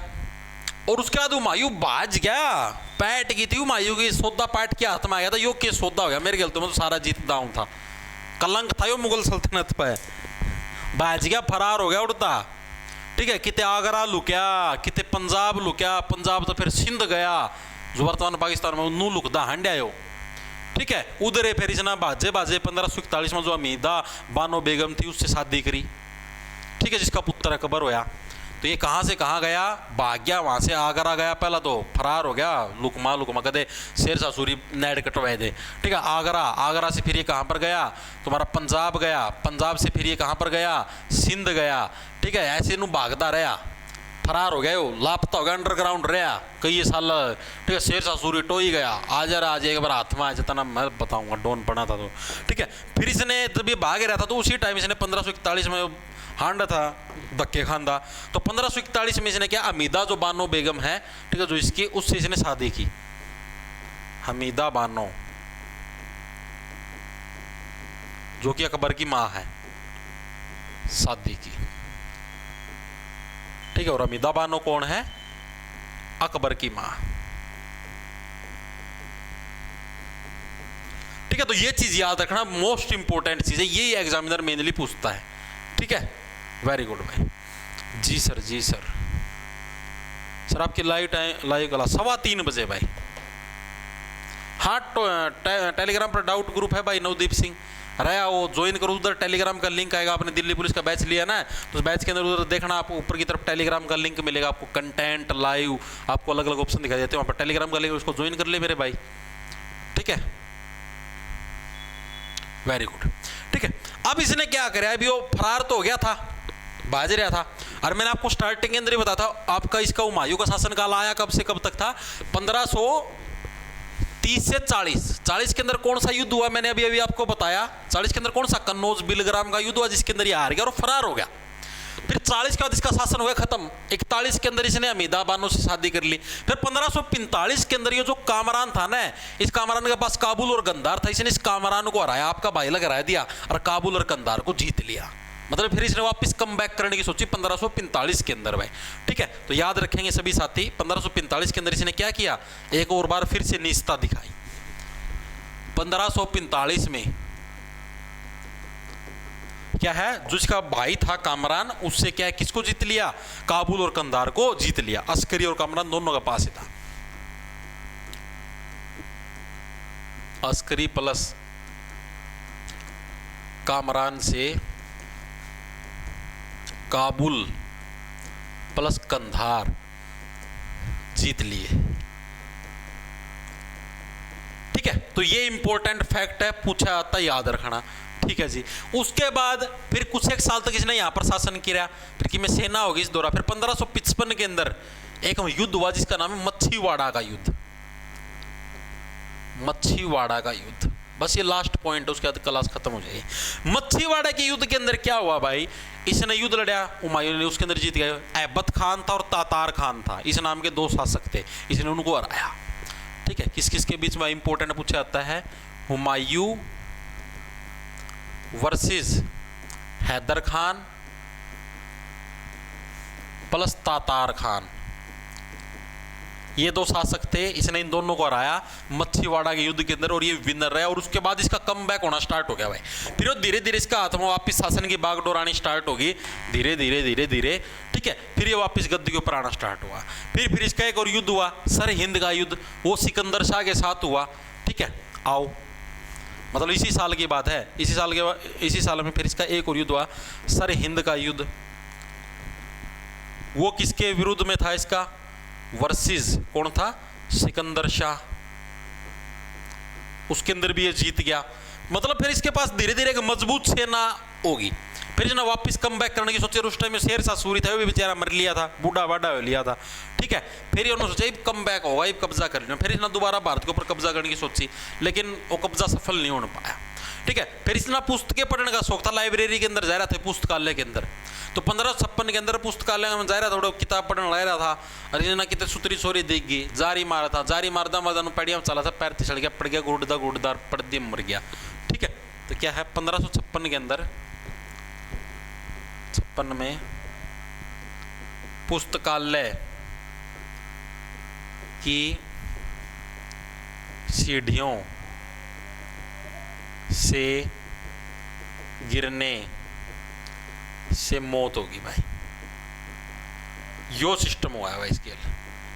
और उसके बाद हुमायूं भाज गया, पैट की थी हुमायूं की, सौदा पैट के हाथ में आ गया था। यो के सौदा हो गया मेरे ख्याल तो सारा जीत दाऊं था, कलंक था यो मुगल सल्तनत पे। भाज गया, फरार हो गया उड़ता। ठीक है, किते आगरा लुक्या, किते पंजाब लुक्या, पंजाब तो फिर सिंध गया, जो वर्तमान पाकिस्तान में नू लुकदा हंड्या। ठीक है, उधर फिर इसने बाजे 1541 में जो हमीदा बानो बेगम थी उससे शादी करी। ठीक है, जिसका पुत्र अकबर होया। तो ये कहाँ से कहाँ गया? भाग गया, वहां से आगरा गया, पहला तो फरार हो गया, लुकमा कदे शेरशाह सूरी नेड कटवाए दे। ठीक है, आगरा से फिर ये कहाँ पर गया? तुम्हारा पंजाब गया, पंजाब से फिर ये कहाँ पर गया? सिंध गया। ठीक है, ऐसे नू भागता रहा, फरार हो गया, लापता हो गया, अंडरग्राउंड रहा कई साल। ठीक है, शेरशाह सूरी टोई गया, आज एक बार हाथ में आ जाता ना, मैं बताऊंगा डॉन पड़ा था तो। ठीक है, फिर इसने जब ये भाग रहा था तो उसी टाइम इसने 1541 में हांडा था, धक्के खांदा। तो 1541 में इसने क्या? हमीदा जो बानो बेगम है, ठीक है, जो इसकी, उससे इसने शादी की। हमीदा बानो जो कि अकबर की माँ है, शादी की। ठीक है, और हमीदा बानो कौन है? अकबर की मां। ठीक है, तो ये चीज याद रखना, मोस्ट इंपॉर्टेंट चीज है, यही एग्जामिनर मेनली पूछता है। ठीक है, वेरी गुड भाई। जी सर, जी सर। सर आपकी लाइव टाइम, लाइव क्लास 3:15 बजे भाई, हाँ टेलीग्राम पर डाउट ग्रुप है भाई, नवदीप सिंह रहा वो ज्वाइन करो, उधर टेलीग्राम का लिंक आएगा। आपने दिल्ली पुलिस का बैच लिया ना, तो उस बैच के अंदर उधर देखना, आपको ऊपर की तरफ टेलीग्राम का लिंक मिलेगा, आपको कंटेंट लाइव आपको अलग अलग ऑप्शन दिखाई देते हैं, वहाँ पर टेलीग्राम का लिंक, उसको ज्वाइन कर ले मेरे भाई, ठीक है, वेरी गुड, ठीक है। अब इसने क्या करा, अभी वो फरार तो हो गया था, भाज रहा था, और मैंने आपको स्टार्टिंग के अंदर ही बताया था आपका इसका हुमायूं का शासनकाल आया कब से कब तक था, 1530 से 40 के अंदर कौन सा युद्ध हुआ, मैंने अभी अभी आपको बताया, 40 के अंदर कौन सा, कन्नौज बिलग्राम का युद्ध हुआ, जिसके अंदर ये हार गया और फरार हो गया। फिर 40 के बाद इसका शासन हो गया खत्म, 41 के अंदर इसने हमीदा बानो से शादी कर ली। फिर 1545 के अंदर ये जो कामरान था ना, इस कामरान के पास काबुल और गंदार था, इसने इस कामरान को हराया, आपका भाई लग हरा दिया, और काबुल और गंदार को जीत लिया। मतलब फिर इसने वापस कम बैक करने की सोची 1545 के अंदर भाई, ठीक है। तो याद रखेंगे सभी साथी, 1545 के अंदर इसने क्या किया, एक और बार फिर से निष्ठा दिखाई। 1545 में क्या है, जो इसका भाई था कामरान, उससे क्या है, किसको जीत लिया, काबुल और कंधार को जीत लिया। अस्करी और कामरान दोनों का पास ही था, अस्करी प्लस कामरान से काबुल प्लस कंधार जीत लिए, ठीक है। तो ये इंपॉर्टेंट फैक्ट है, पूछा जाता है, याद रखना, ठीक है जी। उसके बाद फिर कुछ एक साल तक इसने यहां पर शासन किया, फिर की में सेना होगी इस दौरान। फिर 1555 के अंदर एक युद्ध हुआ जिसका नाम है मच्छीवाड़ा का युद्ध, मच्छीवाड़ा का युद्ध, बस ये लास्ट पॉइंट है, उसके बाद क्लास खत्म हो जाएगी। मच्छीवाड़ा के युद्ध के अंदर क्या हुआ भाई, इसने युद्ध लड़ा, हुमायूं ने उसके अंदर जीत गया। ऐबत खान था और तातार खान था, इस नाम के दो शासक थे, इसने उनको हराया, ठीक है। किस किस के बीच में इंपॉर्टेंट पूछा जाता है, हुमायूं वर्सेस हैदर खान प्लस तातार खान, ये दो शासक थे, इसने इन दोनों को हराया मच्छीवाड़ा के युद्ध के अंदर, और ये विनर रहा। और उसके बाद इसका कमबैक होना स्टार्ट हो गया भाई, फिर धीरे धीरे इसका हाथ में वापस शासन की बागडोर आनी स्टार्ट होगी, धीरे धीरे धीरे धीरे, ठीक है। फिर ये वापस गद्दी के ऊपर आना स्टार्ट हुआ। फिर इसका एक और युद्ध हुआ, सर हिंद का युद्ध, वो सिकंदर शाह के साथ हुआ, ठीक है। आओ, मतलब इसी साल की बात है, इसी साल में फिर इसका एक और युद्ध हुआ, सर हिंद का युद्ध। वो किसके विरुद्ध में था, इसका वर्सेस कौन था, सिकंदर शाह, उसके अंदर भी ये जीत गया। मतलब फिर इसके पास धीरे धीरे एक मजबूत सेना होगी। फिर इसने वापस कम बैक करने की सोचे, उस टाइम में शेर शाह सूरी था, वो भी बेचारा मर लिया था, बूढ़ा बाढ़ा हो लिया था, ठीक है। फिर उन्होंने सोचा कम बैक होगा, कब्जा कर लिया। फिर इसने दोबारा भारत के ऊपर कब्जा करने की सोची, लेकिन वो कब्जा सफल नहीं हो पाया, ठीक है। फिर इसने पुस्तकें पढ़ने का शौक था, लाइब्रेरी के अंदर जा रहा था, पुस्तकालय के अंदर। तो 1556 के अंदर पुस्तकालय में जा रहा था, थोड़ा किताब पढ़ने लग रहा था, और इन्हें कितने सुतरी सोरी देख गई, जारी मारा था, जारी मारदा मारदा पैड़िया में चला था, पैर तिसड़ गया, पड़ गया, गुड़दार पड़ दिए, मर गया, ठीक है। तो क्या है, 1556 के अंदर 56 में पुस्तकालय की सीढ़ियों से गिरने से मौत होगी भाई, यो सिस्टम हुआ है भाई इसके लिए,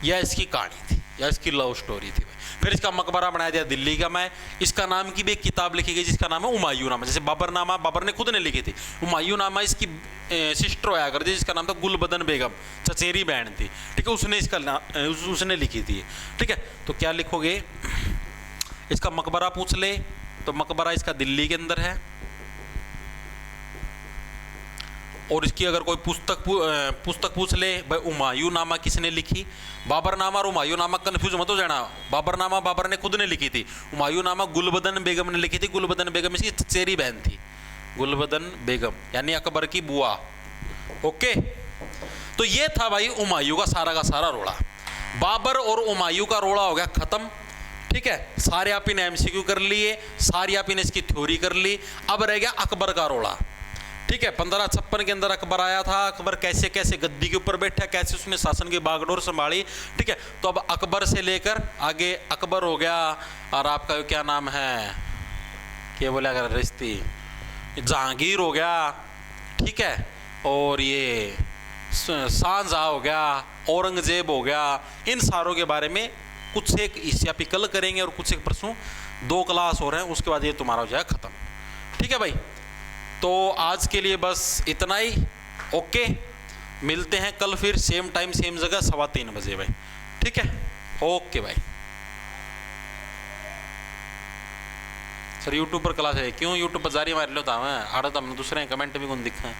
यह इसकी कहानी थी, या इसकी लव स्टोरी थी भाई। फिर इसका मकबरा बनाया दिया दिल्ली का। मैं इसका नाम की भी एक किताब लिखी गई जिसका नाम है हुमायूं नामा, जैसे बाबरनामा बाबर ने खुद ने लिखी थी, हुमायूं नामा इसकी सिस्टर होया करती जिसका नाम था गुलबदन बेगम, चचेरी बहन थी, ठीक है, उसने इसका उसने लिखी थी, ठीक है। तो क्या लिखोगे, इसका मकबरा पूछ ले तो मकबरा इसका दिल्ली के अंदर है, और इसकी अगर कोई पुस्तक पूछ ले भाई हुमायूं नामा किसने लिखी, बाबरनामा और हुमायूं नामा कंफ्यूज मत हो जाना, बाबरनामा बाबर ने खुद ने लिखी थी, हुमायूं नामा गुलबदन बेगम ने लिखी थी, गुलबदन बेगम इसकी चचेरी बहन थी, गुलबदन बेगम यानी अकबर की बुआ, ओके। तो ये था भाई हुमायूं का सारा रोड़ा, बाबर और हुमायूं का रोड़ा हो गया खत्म, ठीक है। सारे आप इन एमसीक्यू कर लिए, सारी आप इन इसकी थ्योरी कर ली, अब रह गया अकबर का रोड़ा, ठीक है। 1556 के अंदर अकबर आया था, अकबर कैसे कैसे गद्दी के ऊपर बैठा, कैसे उसने शासन की बागडोर संभाली, ठीक है। तो अब अकबर से लेकर आगे अकबर हो गया, और आपका क्या नाम है, क्या बोला अगर रिश्ती, जहांगीर हो गया, ठीक है, और ये शाहजहां हो गया, औरंगजेब हो गया, इन सारों के बारे में कुछ एक इस या कल करेंगे और कुछ एक परसों 2 क्लास हो रहे हैं, उसके बाद ये तुम्हारा हो जाएगा ख़त्म। ठीक है भाई, तो आज के लिए बस इतना ही। ओके, मिलते हैं कल फिर सेम टाइम सेम जगह 3:15 बजे भाई। ठीक है, ओके भाई। सर यूट्यूब पर क्लास है, क्यों यूट्यूब पर जारी मार लो था मैं आड़ा, तो हमने दूसरे कमेंट भी कौन दिखा है।